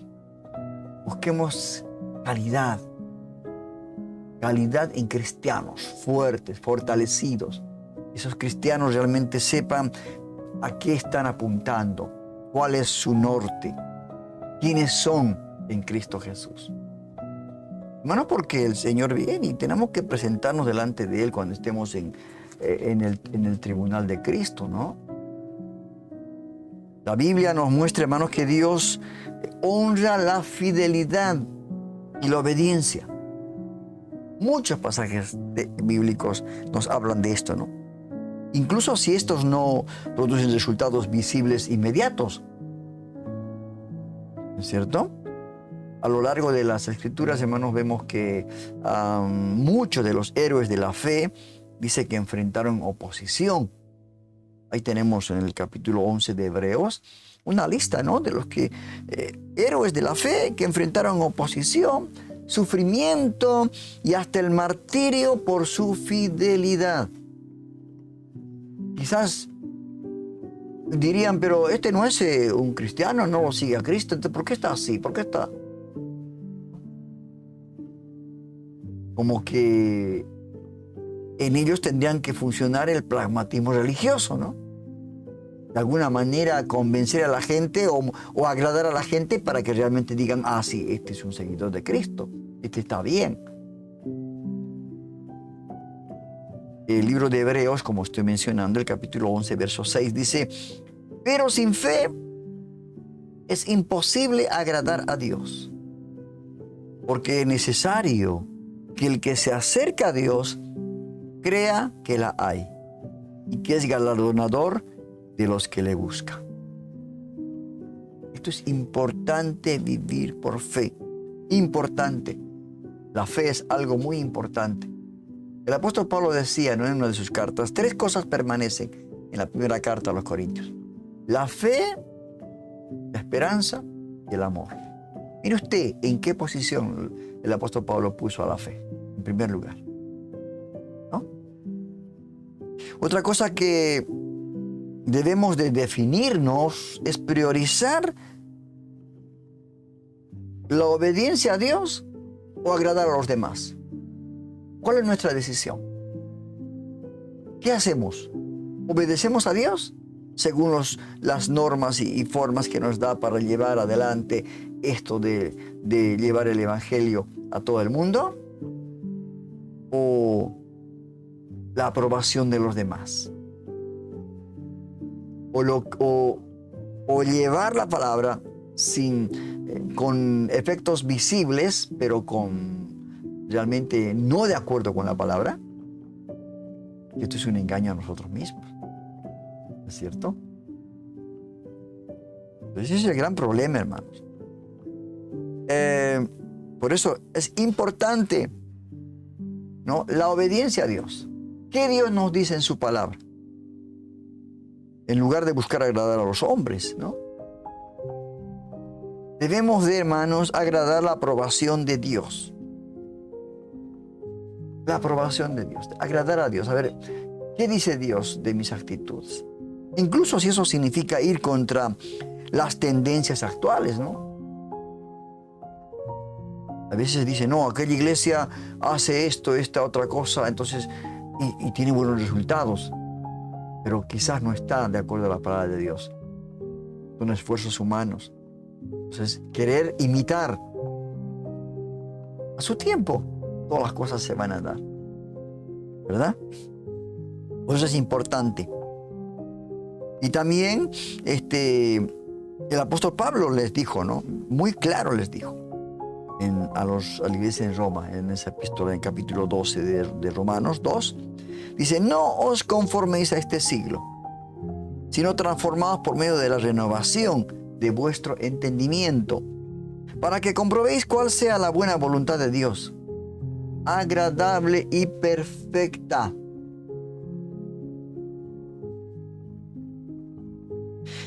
Busquemos calidad. Calidad en cristianos fuertes, fortalecidos. Esos cristianos realmente sepan a qué están apuntando, cuál es su norte, quiénes son en Cristo Jesús. Hermano, porque el Señor viene y tenemos que presentarnos delante de Él cuando estemos en el tribunal de Cristo, ¿no? La Biblia nos muestra, hermanos, que Dios honra la fidelidad y la obediencia. Muchos pasajes bíblicos nos hablan de esto, ¿no? Incluso si estos no producen resultados visibles inmediatos. ¿No es cierto? A lo largo de las Escrituras, hermanos, vemos que muchos de los héroes de la fe dice que enfrentaron oposición. Ahí tenemos en el capítulo 11 de Hebreos una lista, ¿no?, de los que héroes de la fe que enfrentaron oposición, sufrimiento y hasta el martirio por su fidelidad. Quizás dirían, pero este no es un cristiano, no lo sigue a Cristo, entonces ¿por qué está así? ¿Por qué está? Como que en ellos tendrían que funcionar el pragmatismo religioso, ¿no? De alguna manera convencer a la gente o agradar a la gente para que realmente digan, ah, sí, este es un seguidor de Cristo, este está bien. El libro de Hebreos, como estoy mencionando, el capítulo 11, verso 6, dice, pero sin fe es imposible agradar a Dios, porque es necesario que el que se acerca a Dios crea que la hay y que es galardonador de los que le buscan. Esto es importante, vivir por fe. Importante. La fe es algo muy importante. El apóstol Pablo decía, ¿no?, en una de sus cartas, 3 cosas permanecen en la primera carta a los Corintios: la fe, la esperanza y el amor. Mire usted en qué posición el apóstol Pablo puso a la fe, en primer lugar, ¿no? Otra cosa que debemos de definirnos es priorizar la obediencia a Dios o agradar a los demás. ¿Cuál es nuestra decisión? ¿Qué hacemos? ¿Obedecemos a Dios según las normas y formas que nos da para llevar adelante esto de llevar el Evangelio a todo el mundo? ¿O la aprobación de los demás? ¿O llevar la palabra con efectos visibles, pero realmente no de acuerdo con la palabra? Esto es un engaño a nosotros mismos, ¿no es cierto? Ese es el gran problema, hermanos. Por eso es importante, ¿no?, la obediencia a Dios. ¿Qué Dios nos dice en su palabra? En lugar de buscar agradar a los hombres, ¿no? Debemos de, hermanos, agradar la aprobación de Dios. La aprobación de Dios, agradar a Dios. A ver, ¿qué dice Dios de mis actitudes? Incluso si eso significa ir contra las tendencias actuales, ¿no? A veces dice, no, aquella iglesia hace esto, esta otra cosa, entonces, y tiene buenos resultados, pero quizás no está de acuerdo a la palabra de Dios. Son esfuerzos humanos. Entonces, querer imitar a su tiempo, todas las cosas se van a dar, ¿verdad? Por eso es importante. Y también el apóstol Pablo les dijo, ¿no?, muy claro les dijo a la iglesia en Roma, en esa epístola, en capítulo 12 de Romanos 2, dice, no os conforméis a este siglo, sino transformaos por medio de la renovación de vuestro entendimiento, para que comprobéis cuál sea la buena voluntad de Dios, agradable y perfecta.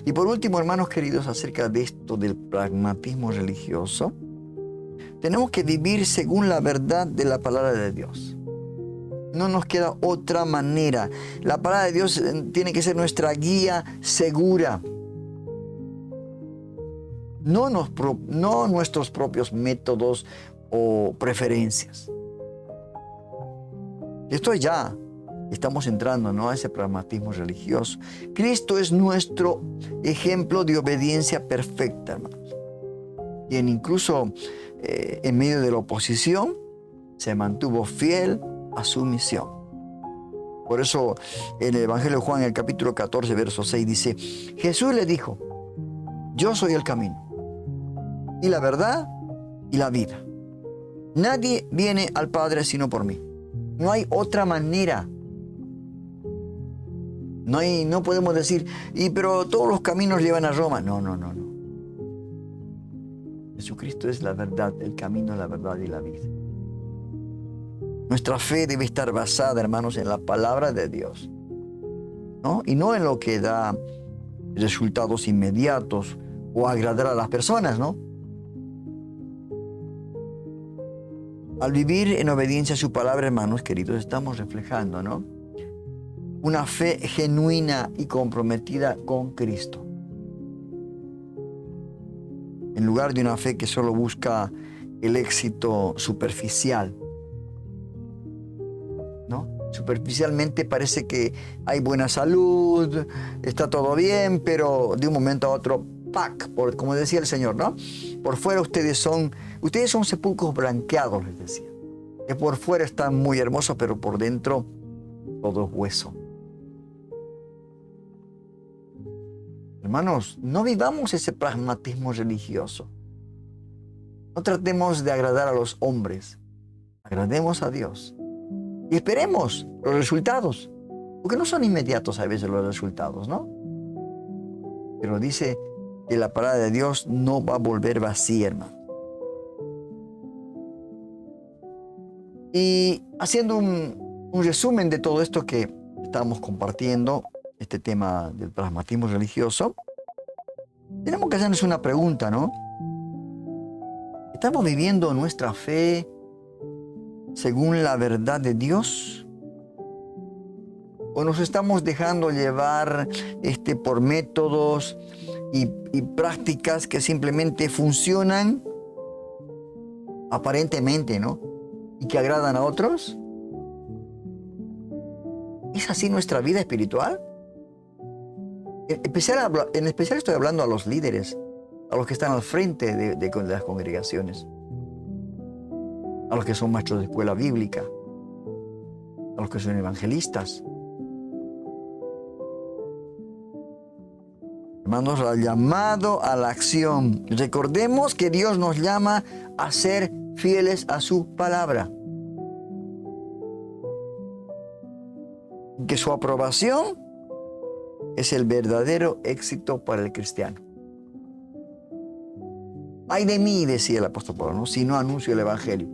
Y por último, hermanos queridos, acerca de esto del pragmatismo religioso, tenemos que vivir según la verdad de la palabra de Dios. No nos queda otra manera. La palabra de Dios tiene que ser nuestra guía segura. No nuestros propios métodos o preferencias. Esto ya estamos entrando, ¿no?, a ese pragmatismo religioso. Cristo es nuestro ejemplo de obediencia perfecta, hermanos. Quien incluso en medio de la oposición se mantuvo fiel a su misión. Por eso en el Evangelio de Juan, en el capítulo 14, verso 6, dice, Jesús le dijo, yo soy el camino y la verdad y la vida. Nadie viene al Padre sino por mí. No hay otra manera. No podemos decir, pero todos los caminos llevan a Roma. No. Jesucristo es la verdad, el camino, la verdad y la vida. Nuestra fe debe estar basada, hermanos, en la palabra de Dios, ¿no? Y no en lo que da resultados inmediatos o agradar a las personas, ¿no? Al vivir en obediencia a su palabra, hermanos queridos, estamos reflejando, ¿no?, una fe genuina y comprometida con Cristo. En lugar de una fe que solo busca el éxito superficial, ¿no? Superficialmente parece que hay buena salud, está todo bien, pero de un momento a otro, ¡pac! Como decía el Señor, ¿no? Por fuera ustedes son sepulcros blanqueados, les decía. Que por fuera están muy hermosos, pero por dentro todo es hueso. Hermanos, no vivamos ese pragmatismo religioso. No tratemos de agradar a los hombres. Agrademos a Dios. Y esperemos los resultados, porque no son inmediatos a veces los resultados, ¿no? Pero dice que la palabra de Dios no va a volver vacía, hermano. Y haciendo un resumen de todo esto que estamos compartiendo, este tema del pragmatismo religioso, tenemos que hacernos una pregunta, ¿no? ¿Estamos viviendo nuestra fe según la verdad de Dios? ¿O nos estamos dejando llevar por métodos y prácticas que simplemente funcionan aparentemente, ¿no? Y que agradan a otros? ¿Es así nuestra vida espiritual? En especial estoy hablando a los líderes, a los que están al frente de las congregaciones, a los que son maestros de escuela bíblica, a los que son evangelistas. Hermanos, el llamado a la acción. Recordemos que Dios nos llama a ser fieles a su palabra. Que su aprobación es el verdadero éxito para el cristiano. Ay de mí, decía el apóstol Pablo, ¿no? Si no anuncio el evangelio.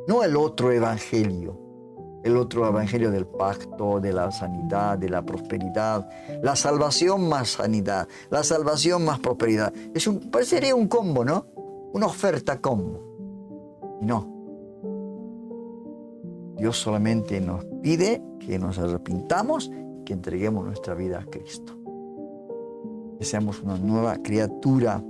No el otro evangelio. El otro evangelio del pacto, de la sanidad, de la prosperidad. La salvación más sanidad. La salvación más prosperidad. Parecería un combo, ¿no? Una oferta combo. Y no. Dios solamente nos pide que nos arrepintamos, que entreguemos nuestra vida a Cristo. Que seamos una nueva criatura.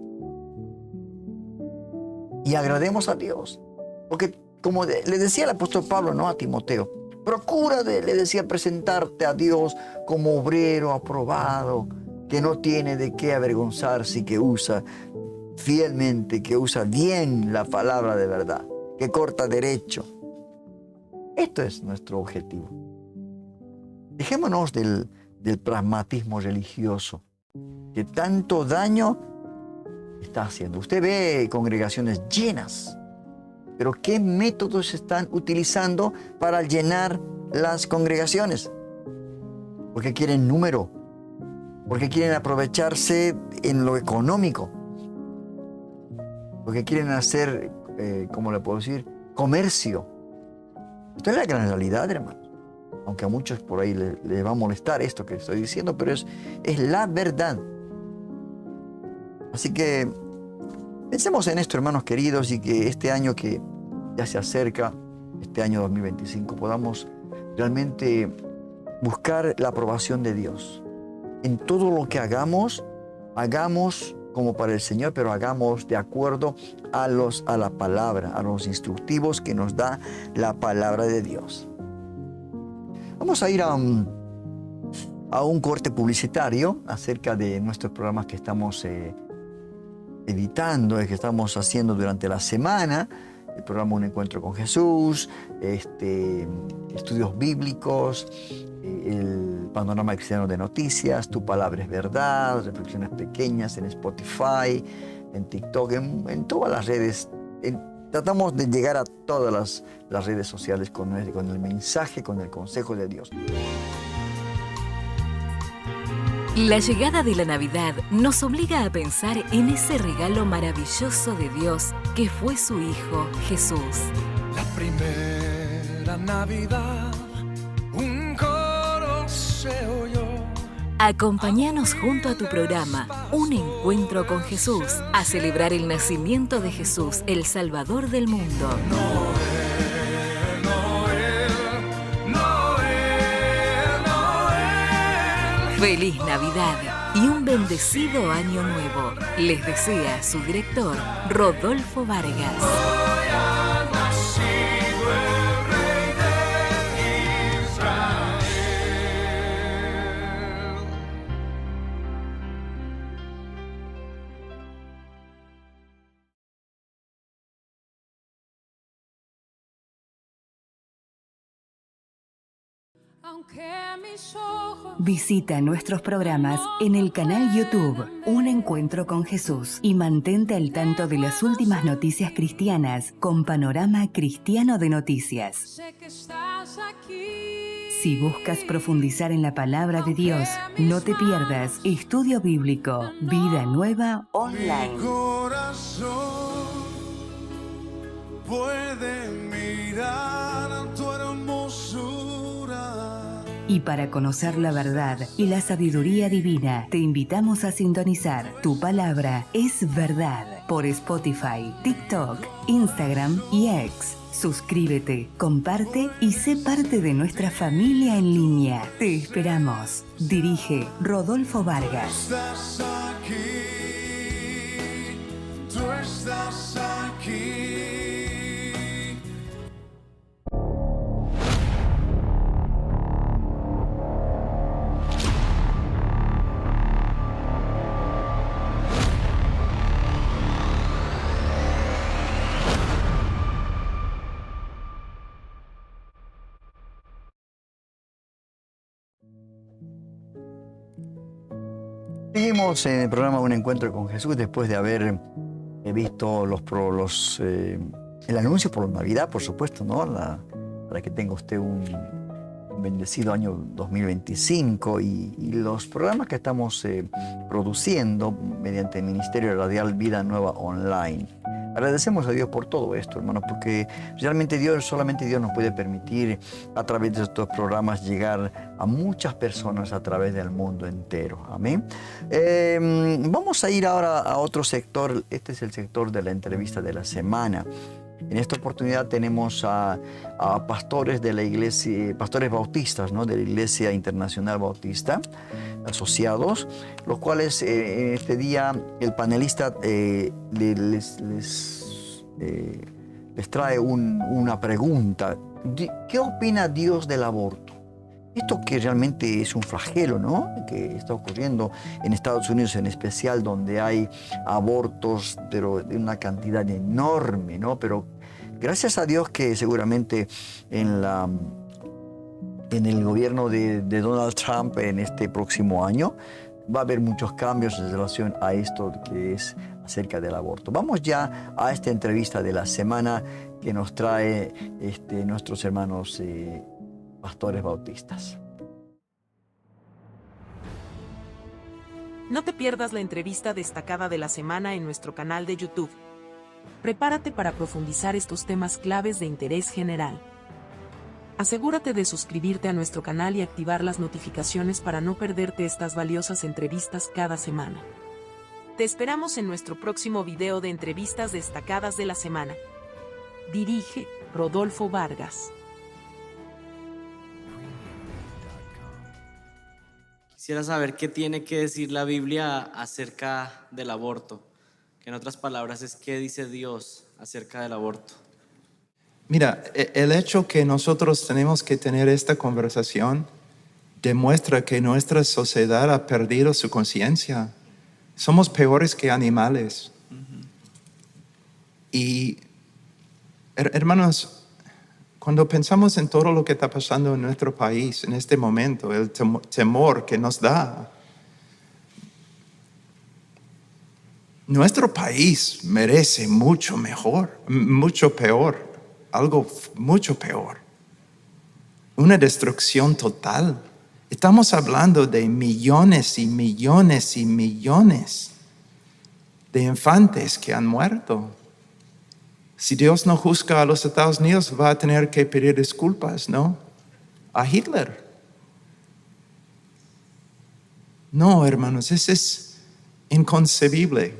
Y agrademos a Dios. Porque como le decía el apóstol Pablo, ¿no? A Timoteo, procura, le decía, presentarte a Dios como obrero aprobado, que no tiene de qué avergonzarse y que usa fielmente, que usa bien la palabra de verdad, que corta derecho. Esto es nuestro objetivo. Dejémonos del pragmatismo religioso que tanto daño está haciendo. Usted ve congregaciones llenas, pero ¿qué métodos están utilizando para llenar las congregaciones? Porque quieren número, porque quieren aprovecharse en lo económico, porque quieren hacer, ¿cómo le puedo decir? Comercio. Esto es la gran realidad, hermano. Aunque a muchos por ahí les va a molestar esto que estoy diciendo, pero es la verdad. Así que pensemos en esto, hermanos queridos, y que este año que ya se acerca, este año 2025, podamos realmente buscar la aprobación de Dios. En todo lo que hagamos como para el Señor, pero hagamos de acuerdo a la palabra, a los instructivos que nos da la palabra de Dios. Vamos a ir a un corte publicitario acerca de nuestros programas que estamos editando, que estamos haciendo durante la semana. El programa Un Encuentro con Jesús, estudios bíblicos, el panorama cristiano de noticias, Tu Palabra es Verdad, reflexiones pequeñas en Spotify, en TikTok, en todas las redes. Tratamos de llegar a todas las redes sociales con el mensaje, con el consejo de Dios. La llegada de la Navidad nos obliga a pensar en ese regalo maravilloso de Dios que fue su Hijo Jesús. La primera Navidad, un coro se oyó. Acompáñanos junto a tu programa Un Encuentro con Jesús a celebrar el nacimiento de Jesús, el Salvador del mundo. Feliz Navidad y un bendecido año nuevo. Les desea su director, Rodolfo Vargas. Visita nuestros programas en el canal YouTube Un Encuentro con Jesús y mantente al tanto de las últimas noticias cristianas con Panorama Cristiano de Noticias. Si buscas profundizar en la palabra de Dios, no te pierdas Estudio Bíblico, Vida Nueva Online. Mi corazón puede mirar tu hermosura. Y para conocer la verdad y la sabiduría divina, te invitamos a sintonizar Tu Palabra es Verdad por Spotify, TikTok, Instagram y X. Suscríbete, comparte y sé parte de nuestra familia en línea. Te esperamos. Dirige Rodolfo Vargas. Tú estás aquí. Seguimos en el programa Un Encuentro con Jesús después de haber visto el anuncio por Navidad, por supuesto, ¿no? Para que tenga usted un bendecido año 2025 y los programas que estamos produciendo mediante el Ministerio Radial Vida Nueva Online. Agradecemos a Dios por todo esto, hermanos, porque realmente solamente Dios nos puede permitir a través de estos programas llegar a muchas personas a través del mundo entero. Amén. Vamos a ir ahora a otro sector. Este es el sector de la entrevista de la semana. En esta oportunidad tenemos a pastores de la iglesia, pastores bautistas, ¿no? De la Iglesia Internacional Bautista, asociados, los cuales en este día el panelista les trae una pregunta. ¿Qué opina Dios del aborto? Esto que realmente es un flagelo, ¿no? Que está ocurriendo en Estados Unidos en especial, donde hay abortos, pero de una cantidad enorme, ¿no? Pero gracias a Dios que seguramente en el gobierno de Donald Trump en este próximo año va a haber muchos cambios en relación a esto que es acerca del aborto. Vamos ya a esta entrevista de la semana que nos trae nuestros hermanos pastores bautistas. No te pierdas la entrevista destacada de la semana en nuestro canal de YouTube. Prepárate para profundizar estos temas claves de interés general. Asegúrate de suscribirte a nuestro canal y activar las notificaciones para no perderte estas valiosas entrevistas cada semana. Te esperamos en nuestro próximo video de entrevistas destacadas de la semana. Dirige Rodolfo Vargas. Quisiera saber qué tiene que decir la Biblia acerca del aborto. Que en otras palabras es qué dice Dios acerca del aborto. Mira, el hecho que nosotros tenemos que tener esta conversación demuestra que nuestra sociedad ha perdido su conciencia. Somos peores que animales. Y, hermanos, cuando pensamos en todo lo que está pasando en nuestro país en este momento, el temor que nos da, nuestro país merece mucho mejor, mucho peor, algo mucho peor. Una destrucción total. Estamos hablando de millones y millones y millones de infantes que han muerto. Si Dios no juzga a los Estados Unidos, va a tener que pedir disculpas, ¿no? A Hitler. No, hermanos, eso es inconcebible,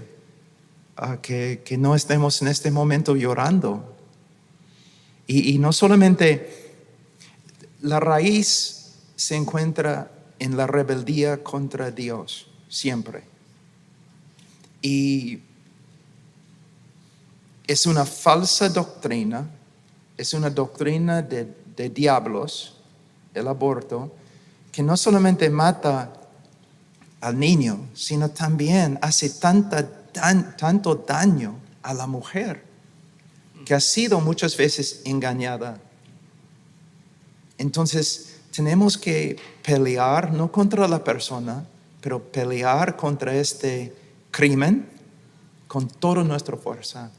que no estemos en este momento llorando. Y no solamente, la raíz se encuentra en la rebeldía contra Dios, siempre. Y es una falsa doctrina, es una doctrina de diablos, el aborto, que no solamente mata al niño, sino también hace tanto daño a la mujer, que ha sido muchas veces engañada. Entonces, tenemos que pelear, no contra la persona, pero pelear contra este crimen con toda nuestra fuerza,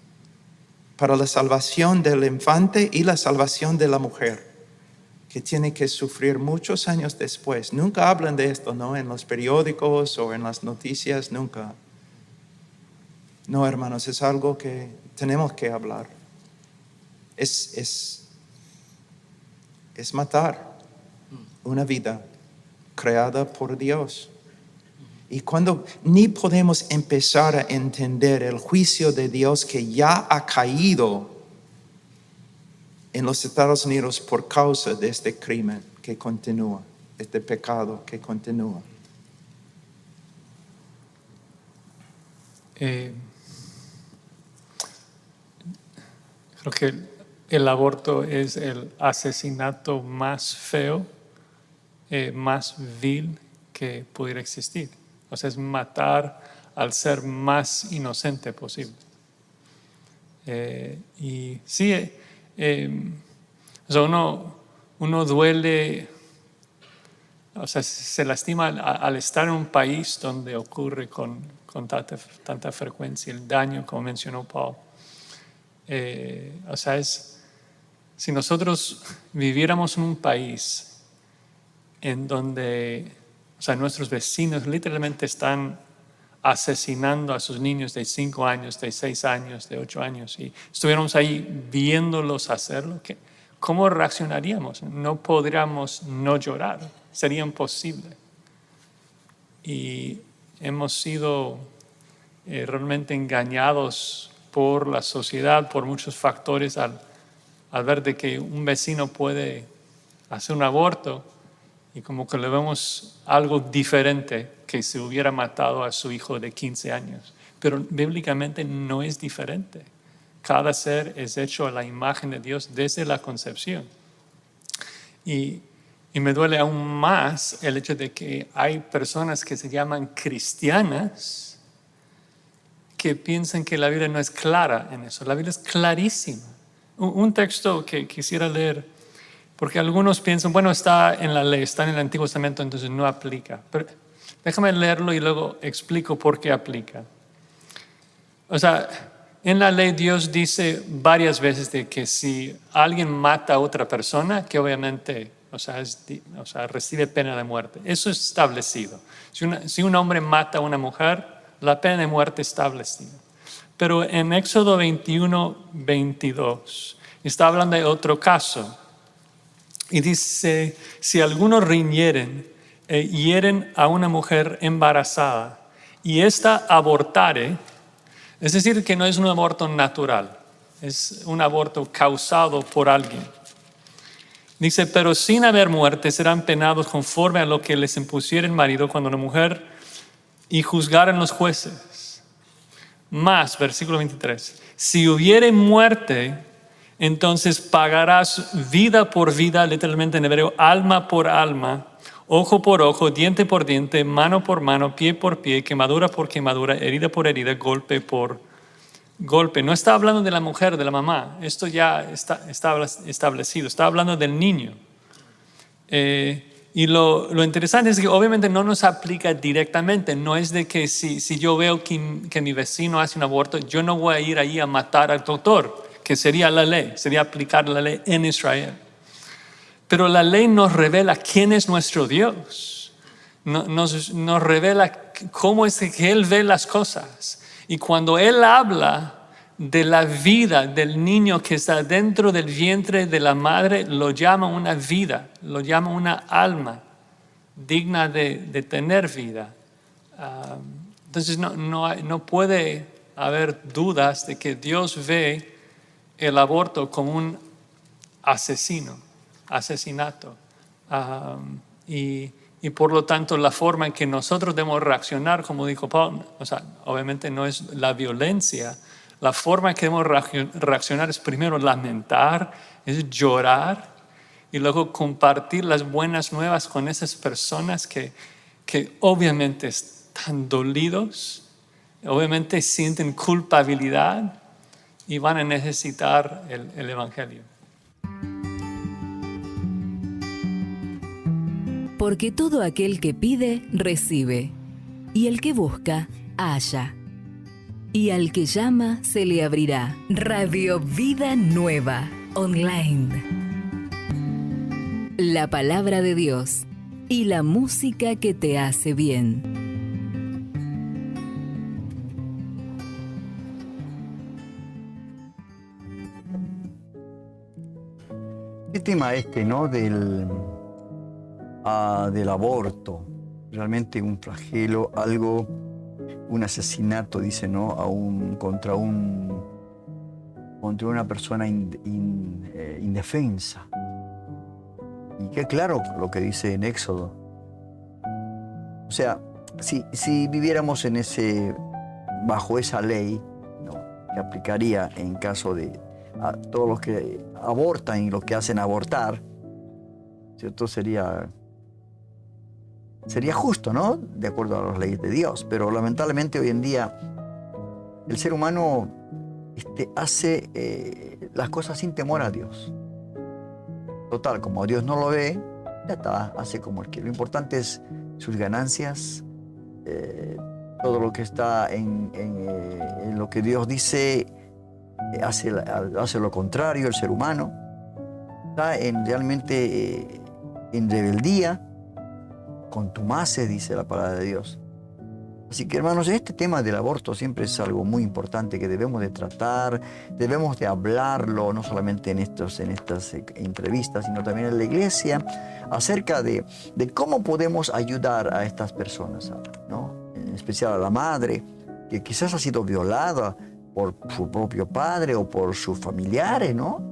para la salvación del infante y la salvación de la mujer, que tiene que sufrir muchos años después. Nunca hablan de esto, ¿no? En los periódicos o en las noticias, nunca. No, hermanos, es algo que tenemos que hablar. Es matar una vida creada por Dios. Y cuando ni podemos empezar a entender el juicio de Dios que ya ha caído en los Estados Unidos por causa de este crimen que continúa, este pecado que continúa. Creo que el aborto es el asesinato más feo, más vil que pudiera existir. O sea, es matar al ser más inocente posible. Y sí, o sea, uno duele, o sea, se lastima al estar en un país donde ocurre con tanta frecuencia el daño, como mencionó Paul. O sea, si nosotros viviéramos en un país en donde, o sea, nuestros vecinos literalmente están asesinando a sus niños de 5 años, de 6 años, de 8 años, y estuviéramos ahí viéndolos hacerlo, ¿cómo reaccionaríamos? No podríamos no llorar, sería imposible. Y hemos sido realmente engañados por la sociedad, por muchos factores, al ver de que un vecino puede hacer un aborto y como que le vemos algo diferente que si hubiera matado a su hijo de 15 años. Pero bíblicamente no es diferente. Cada ser es hecho a la imagen de Dios desde la concepción. Y me duele aún más el hecho de que hay personas que se llaman cristianas que piensan que la Biblia no es clara en eso. La Biblia es clarísima. Un texto que quisiera leer, porque algunos piensan, bueno, está en la ley, está en el Antiguo Testamento, entonces no aplica. Pero déjame leerlo y luego explico por qué aplica. O sea, en la ley Dios dice varias veces de que si alguien mata a otra persona, que obviamente, o sea, recibe pena de muerte. Eso es establecido. Si un hombre mata a una mujer, la pena de muerte es establecida. Pero en Éxodo 21:22 está hablando de otro caso. Y dice, si algunos riñeren, hieren a una mujer embarazada y ésta abortare, es decir, que no es un aborto natural, es un aborto causado por alguien. Dice, pero sin haber muerte serán penados conforme a lo que les impusiera el marido cuando la mujer y juzgaran los jueces. Más, versículo 23, si hubiere muerte, entonces pagarás vida por vida, literalmente en hebreo, alma por alma, ojo por ojo, diente por diente, mano por mano, pie por pie, quemadura por quemadura, herida por herida, golpe por golpe. No está hablando de la mujer, de la mamá. Esto ya está establecido. Está hablando del niño. Y lo interesante es que obviamente no nos aplica directamente. No es de que si yo veo que mi vecino hace un aborto, yo no voy a ir ahí a matar al doctor, que sería la ley, sería aplicar la ley en Israel. Pero la ley nos revela quién es nuestro Dios. Nos revela cómo es que Él ve las cosas. Y cuando Él habla de la vida del niño que está dentro del vientre de la madre, lo llama una vida, lo llama una alma digna de tener vida. Entonces no puede haber dudas de que Dios ve el aborto como un asesinato. Y por lo tanto la forma en que nosotros debemos reaccionar, como dijo Paul, o sea, obviamente no es la violencia. La forma en que debemos reaccionar es primero lamentar, es llorar y luego compartir las buenas nuevas con esas personas que obviamente están dolidos, obviamente sienten culpabilidad y van a necesitar el Evangelio. Porque todo aquel que pide, recibe, y el que busca, halla. Y al que llama, se le abrirá. Radio Vida Nueva, online. La palabra de Dios y la música que te hace bien. ¿Qué tema ¿no? Del aborto? Realmente un flagelo, algo, un asesinato, dice, ¿no? Contra una persona indefensa. Y qué claro lo que dice en Éxodo. O sea, si viviéramos bajo esa ley, ¿no? Que aplicaría en caso de a todos los que abortan y los que hacen abortar, ¿cierto? Sería justo, ¿no? De acuerdo a las leyes de Dios. Pero lamentablemente hoy en día el ser humano hace las cosas sin temor a Dios. Total, como Dios no lo ve, ya está, hace como el que. Lo importante es sus ganancias, todo lo que está en lo que Dios dice, hace lo contrario el ser humano. Está realmente en rebeldía, contumaces, dice la palabra de Dios. Así que, hermanos, este tema del aborto siempre es algo muy importante que debemos de tratar, debemos de hablarlo, no solamente en estas entrevistas, sino también en la iglesia, acerca de cómo podemos ayudar a estas personas, ¿no? En especial a la madre, que quizás ha sido violada por su propio padre o por sus familiares, ¿no?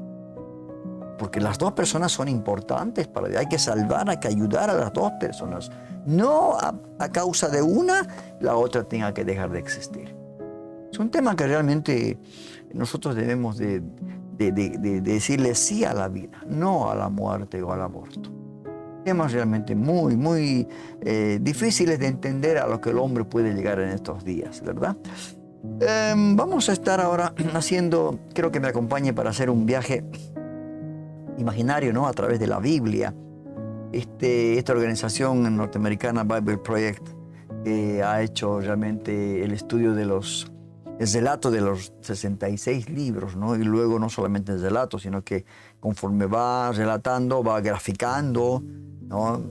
Porque las dos personas son importantes, hay que salvar, hay que ayudar a las dos personas. No a causa de una, la otra tenga que dejar de existir. Es un tema que realmente nosotros debemos de decirle sí a la vida, no a la muerte o al aborto. Temas realmente muy, muy difíciles de entender a lo que el hombre puede llegar en estos días, ¿verdad? Vamos a estar ahora quiero que me acompañe para hacer un viaje imaginario, ¿no? A través de la Biblia. Esta organización norteamericana Bible Project ha hecho realmente el estudio el relato de los 66 libros, ¿no? Y luego no solamente el relato, sino que conforme va relatando, va graficando, ¿no?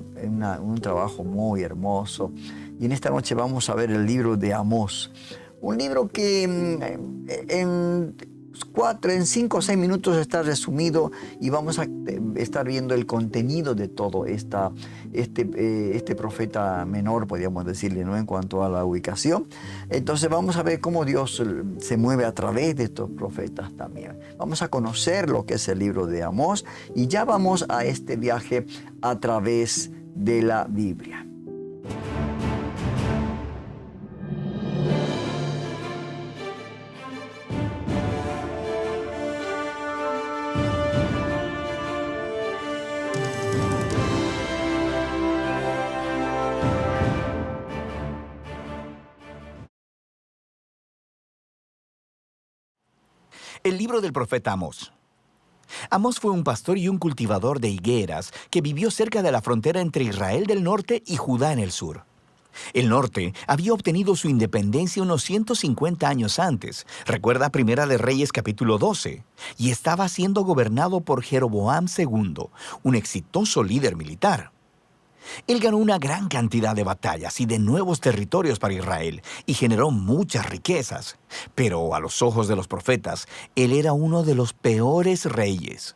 Un trabajo muy hermoso. Y en esta noche vamos a ver el libro de Amós. Un libro que en 5 o 6 minutos está resumido y vamos a estar viendo el contenido de todo este profeta menor, podríamos decirle, ¿no? En cuanto a la ubicación. Entonces vamos a ver cómo Dios se mueve a través de estos profetas también. Vamos a conocer lo que es el libro de Amós y ya vamos a este viaje a través de la Biblia. El libro del profeta Amós. Amós fue un pastor y un cultivador de higueras que vivió cerca de la frontera entre Israel del norte y Judá en el sur. El norte había obtenido su independencia unos 150 años antes, recuerda Primera de Reyes capítulo 12, y estaba siendo gobernado por Jeroboam II, un exitoso líder militar. Él ganó una gran cantidad de batallas y de nuevos territorios para Israel y generó muchas riquezas. Pero a los ojos de los profetas, él era uno de los peores reyes.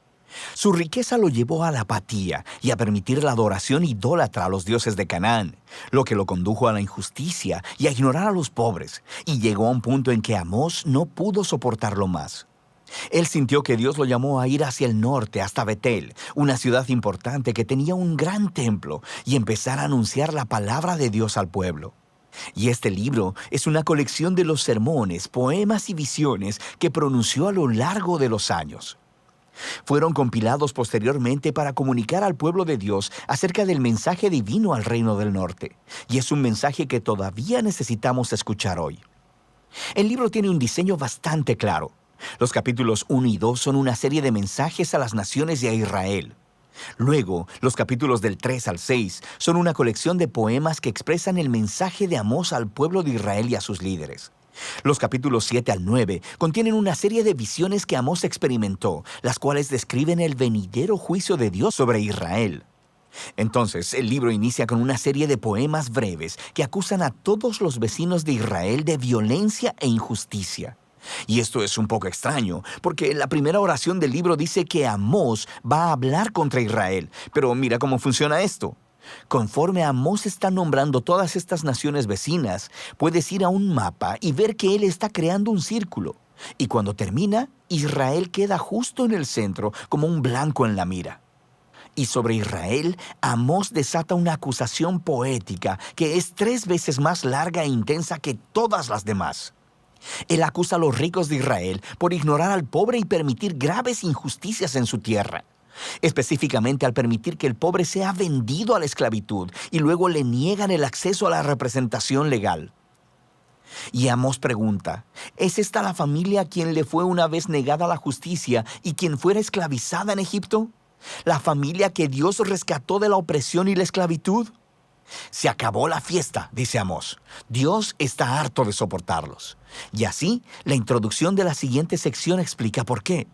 Su riqueza lo llevó a la apatía y a permitir la adoración idólatra a los dioses de Canaán, lo que lo condujo a la injusticia y a ignorar a los pobres, y llegó a un punto en que Amós no pudo soportarlo más. Él sintió que Dios lo llamó a ir hacia el norte, hasta Betel, una ciudad importante que tenía un gran templo, y empezar a anunciar la palabra de Dios al pueblo. Y este libro es una colección de los sermones, poemas y visiones que pronunció a lo largo de los años. Fueron compilados posteriormente para comunicar al pueblo de Dios acerca del mensaje divino al reino del norte, y es un mensaje que todavía necesitamos escuchar hoy. El libro tiene un diseño bastante claro. Los capítulos 1 y 2 son una serie de mensajes a las naciones y a Israel. Luego, los capítulos del 3 al 6 son una colección de poemas que expresan el mensaje de Amós al pueblo de Israel y a sus líderes. Los capítulos 7 al 9 contienen una serie de visiones que Amós experimentó, las cuales describen el venidero juicio de Dios sobre Israel. Entonces, el libro inicia con una serie de poemas breves que acusan a todos los vecinos de Israel de violencia e injusticia. Y esto es un poco extraño, porque la primera oración del libro dice que Amós va a hablar contra Israel. Pero mira cómo funciona esto. Conforme Amós está nombrando todas estas naciones vecinas, puedes ir a un mapa y ver que él está creando un círculo. Y cuando termina, Israel queda justo en el centro, como un blanco en la mira. Y sobre Israel, Amós desata una acusación poética que es 3 veces más larga e intensa que todas las demás. Él acusa a los ricos de Israel por ignorar al pobre y permitir graves injusticias en su tierra. Específicamente al permitir que el pobre sea vendido a la esclavitud y luego le niegan el acceso a la representación legal. Y Amós pregunta, ¿es esta la familia a quien le fue una vez negada la justicia y quien fuera esclavizada en Egipto? ¿La familia que Dios rescató de la opresión y la esclavitud? Se acabó la fiesta, dice Amós. Dios está harto de soportarlos. Y así, la introducción de la siguiente sección explica por qué.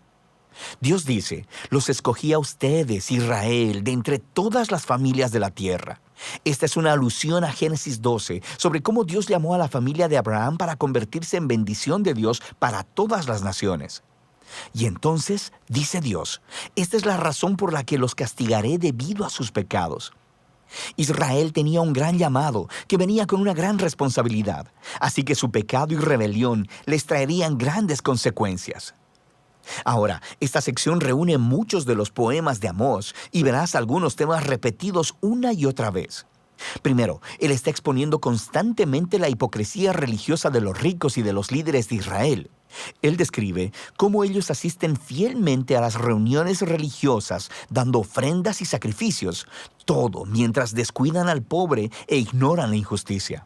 Dios dice, los escogí a ustedes, Israel, de entre todas las familias de la tierra. Esta es una alusión a Génesis 12, sobre cómo Dios llamó a la familia de Abraham para convertirse en bendición de Dios para todas las naciones. Y entonces, dice Dios, esta es la razón por la que los castigaré debido a sus pecados. Israel tenía un gran llamado que venía con una gran responsabilidad, así que su pecado y rebelión les traerían grandes consecuencias. Ahora, esta sección reúne muchos de los poemas de Amós y verás algunos temas repetidos una y otra vez. Primero, él está exponiendo constantemente la hipocresía religiosa de los ricos y de los líderes de Israel. Él describe cómo ellos asisten fielmente a las reuniones religiosas, dando ofrendas y sacrificios, todo mientras descuidan al pobre e ignoran la injusticia.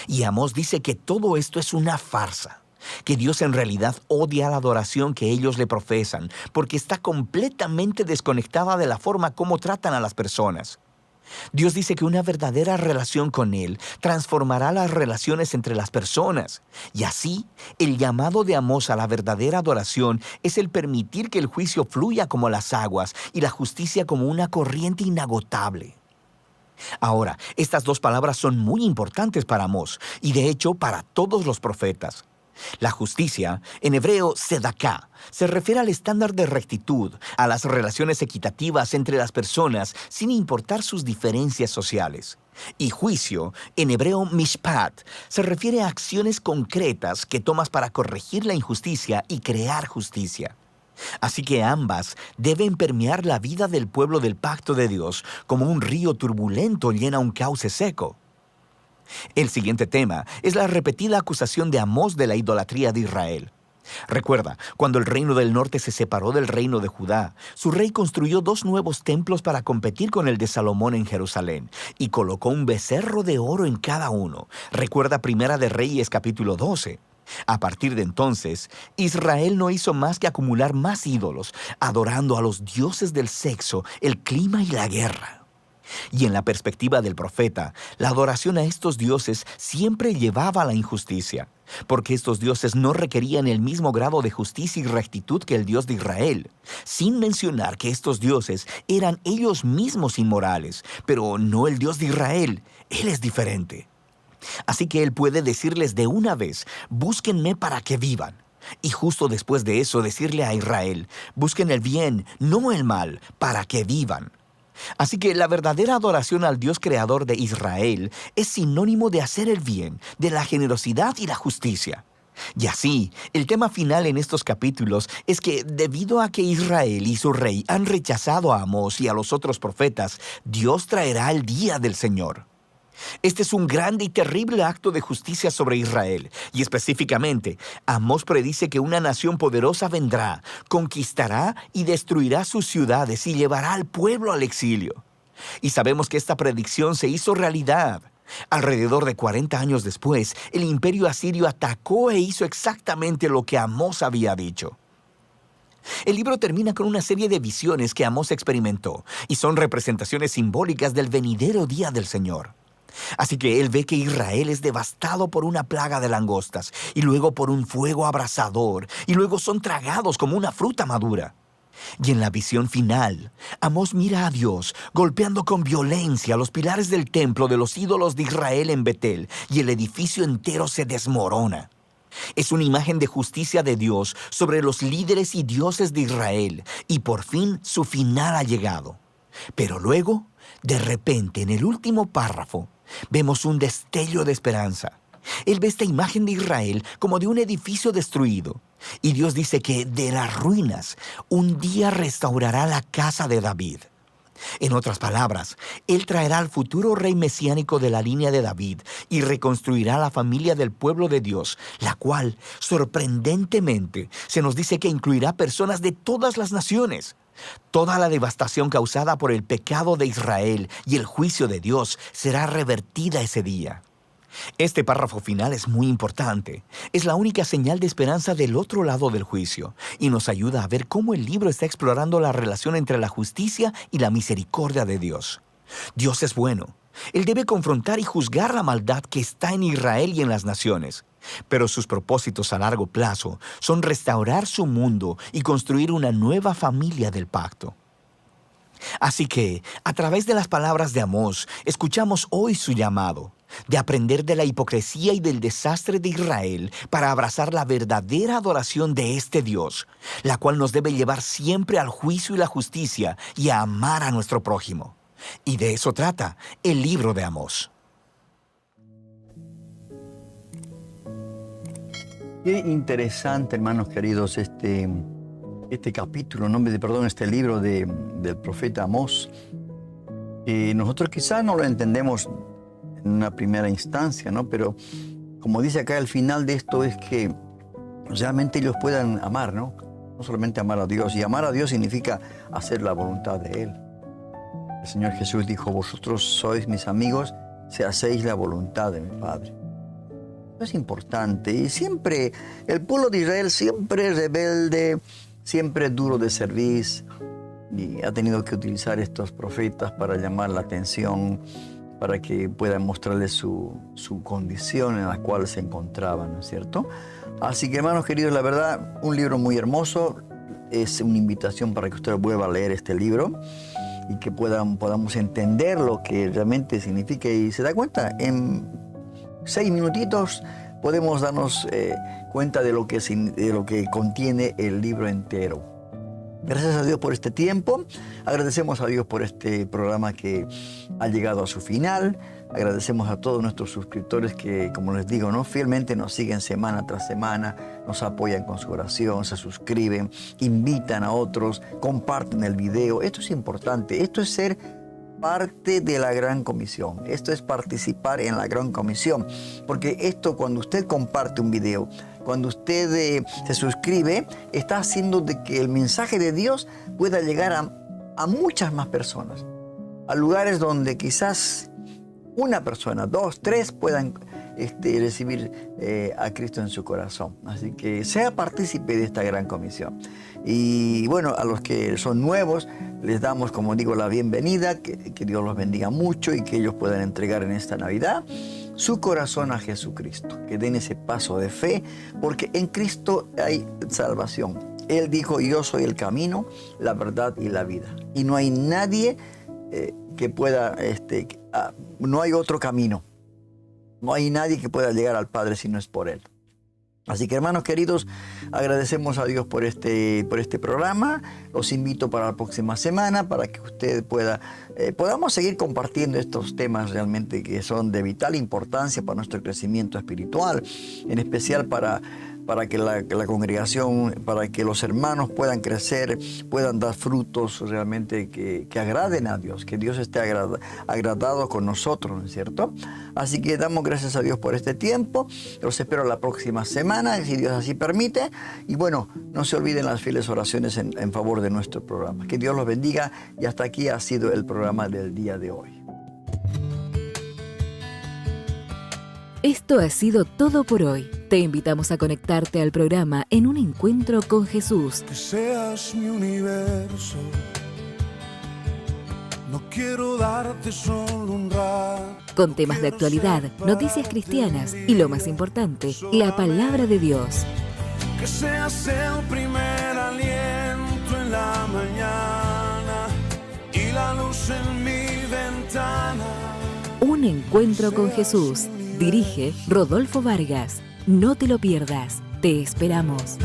Y Amós dice que todo esto es una farsa, que Dios en realidad odia la adoración que ellos le profesan, porque está completamente desconectada de la forma como tratan a las personas. Dios dice que una verdadera relación con Él transformará las relaciones entre las personas. Y así, el llamado de Amós a la verdadera adoración es el permitir que el juicio fluya como las aguas y la justicia como una corriente inagotable. Ahora, estas 2 palabras son muy importantes para Amós y de hecho para todos los profetas. La justicia, en hebreo sedaká, se refiere al estándar de rectitud, a las relaciones equitativas entre las personas sin importar sus diferencias sociales. Y juicio, en hebreo mishpat, se refiere a acciones concretas que tomas para corregir la injusticia y crear justicia. Así que ambas deben permear la vida del pueblo del pacto de Dios como un río turbulento llena un cauce seco. El siguiente tema es la repetida acusación de Amós de la idolatría de Israel. Recuerda, cuando el reino del norte se separó del reino de Judá, su rey construyó 2 nuevos templos para competir con el de Salomón en Jerusalén y colocó un becerro de oro en cada uno. Recuerda Primera de Reyes capítulo 12. A partir de entonces, Israel no hizo más que acumular más ídolos, adorando a los dioses del sexo, el clima y la guerra. Y en la perspectiva del profeta, la adoración a estos dioses siempre llevaba a la injusticia, porque estos dioses no requerían el mismo grado de justicia y rectitud que el Dios de Israel, sin mencionar que estos dioses eran ellos mismos inmorales, pero no el Dios de Israel. Él es diferente. Así que él puede decirles de una vez, búsquenme para que vivan. Y justo después de eso decirle a Israel, busquen el bien, no el mal, para que vivan. Así que la verdadera adoración al Dios creador de Israel es sinónimo de hacer el bien, de la generosidad y la justicia. Y así, el tema final en estos capítulos es que debido a que Israel y su rey han rechazado a Amós y a los otros profetas, Dios traerá el día del Señor. Este es un grande y terrible acto de justicia sobre Israel, y específicamente, Amós predice que una nación poderosa vendrá, conquistará y destruirá sus ciudades y llevará al pueblo al exilio. Y sabemos que esta predicción se hizo realidad. Alrededor de 40 años después, el imperio asirio atacó e hizo exactamente lo que Amós había dicho. El libro termina con una serie de visiones que Amós experimentó y son representaciones simbólicas del venidero día del Señor. Así que él ve que Israel es devastado por una plaga de langostas y luego por un fuego abrasador y luego son tragados como una fruta madura. Y en la visión final, Amós mira a Dios golpeando con violencia los pilares del templo de los ídolos de Israel en Betel y el edificio entero se desmorona. Es una imagen de justicia de Dios sobre los líderes y dioses de Israel y por fin su final ha llegado. Pero luego, de repente, en el último párrafo, vemos un destello de esperanza. Él ve esta imagen de Israel como de un edificio destruido. Y Dios dice que de las ruinas un día restaurará la casa de David. En otras palabras, Él traerá al futuro rey mesiánico de la línea de David y reconstruirá la familia del pueblo de Dios, la cual, sorprendentemente, se nos dice que incluirá personas de todas las naciones. Toda la devastación causada por el pecado de Israel y el juicio de Dios será revertida ese día. Este párrafo final es muy importante. Es la única señal de esperanza del otro lado del juicio y nos ayuda a ver cómo el libro está explorando la relación entre la justicia y la misericordia de Dios. Dios es bueno. Él debe confrontar y juzgar la maldad que está en Israel y en las naciones. Pero sus propósitos a largo plazo son restaurar su mundo y construir una nueva familia del pacto. Así que, a través de las palabras de Amós, escuchamos hoy su llamado de aprender de la hipocresía y del desastre de Israel para abrazar la verdadera adoración de este Dios, la cual nos debe llevar siempre al juicio y la justicia y a amar a nuestro prójimo. Y de eso trata el libro de Amós. Qué interesante, hermanos queridos, este capítulo, este libro del profeta Amós. Nosotros quizás no lo entendemos en una primera instancia, ¿no? Pero como dice acá, el final de esto es que realmente ellos puedan amar, ¿no? No solamente amar a Dios. Y amar a Dios significa hacer la voluntad de Él. El Señor Jesús dijo, vosotros sois mis amigos si hacéis la voluntad de mi Padre. Eso es importante. Y siempre, el pueblo de Israel siempre rebelde, siempre duro de servir, y ha tenido que utilizar estos profetas para llamar la atención, para que puedan mostrarles su condición en la cual se encontraban, ¿no es cierto? Así que, hermanos queridos, la verdad, un libro muy hermoso. Es una invitación para que usted vuelva a leer este libro y que podamos entender lo que realmente significa. Y se da cuenta, en 6 minutitos podemos darnos cuenta de lo que contiene el libro entero. Gracias a Dios por este tiempo. Agradecemos a Dios por este programa que ha llegado a su final. Agradecemos a todos nuestros suscriptores que, como les digo, ¿no?, fielmente nos siguen semana tras semana, nos apoyan con su oración, se suscriben, invitan a otros, comparten el video. Esto es importante. Esto es ser parte de la Gran Comisión. Esto es participar en la Gran Comisión. Porque esto, cuando usted comparte un video, cuando usted se suscribe, está haciendo de que el mensaje de Dios pueda llegar a muchas más personas. A lugares donde quizás una persona, 2, 3 puedan recibir a Cristo en su corazón. Así que sea partícipe de esta Gran Comisión. Y bueno, a los que son nuevos, les damos, como digo, la bienvenida, que Dios los bendiga mucho y que ellos puedan entregar en esta Navidad su corazón a Jesucristo, que den ese paso de fe, porque en Cristo hay salvación. Él dijo, yo soy el camino, la verdad y la vida. Y no hay nadie que pueda, no hay otro camino. No hay nadie que pueda llegar al Padre si no es por Él. Así que, hermanos queridos, agradecemos a Dios por este programa. Los invito para la próxima semana para que usted podamos seguir compartiendo estos temas realmente que son de vital importancia para nuestro crecimiento espiritual, en especial para que la congregación, para que los hermanos puedan crecer, puedan dar frutos realmente que agraden a Dios, que Dios esté agradado con nosotros, ¿no es cierto? Así que damos gracias a Dios por este tiempo. Los espero la próxima semana, si Dios así permite. Y bueno, no se olviden las fieles oraciones en favor de nuestro programa. Que Dios los bendiga, y hasta aquí ha sido el programa del día de hoy. Esto ha sido todo por hoy. Te invitamos a conectarte al programa En un encuentro con Jesús. Que seas mi universo. No quiero darte solo un rato. Con temas de actualidad, noticias cristianas y lo más importante, la palabra de Dios. Que seas el primer aliento en la mañana y la luz en mi ventana. Un encuentro con Jesús. Dirige Rodolfo Vargas. No te lo pierdas. Te esperamos.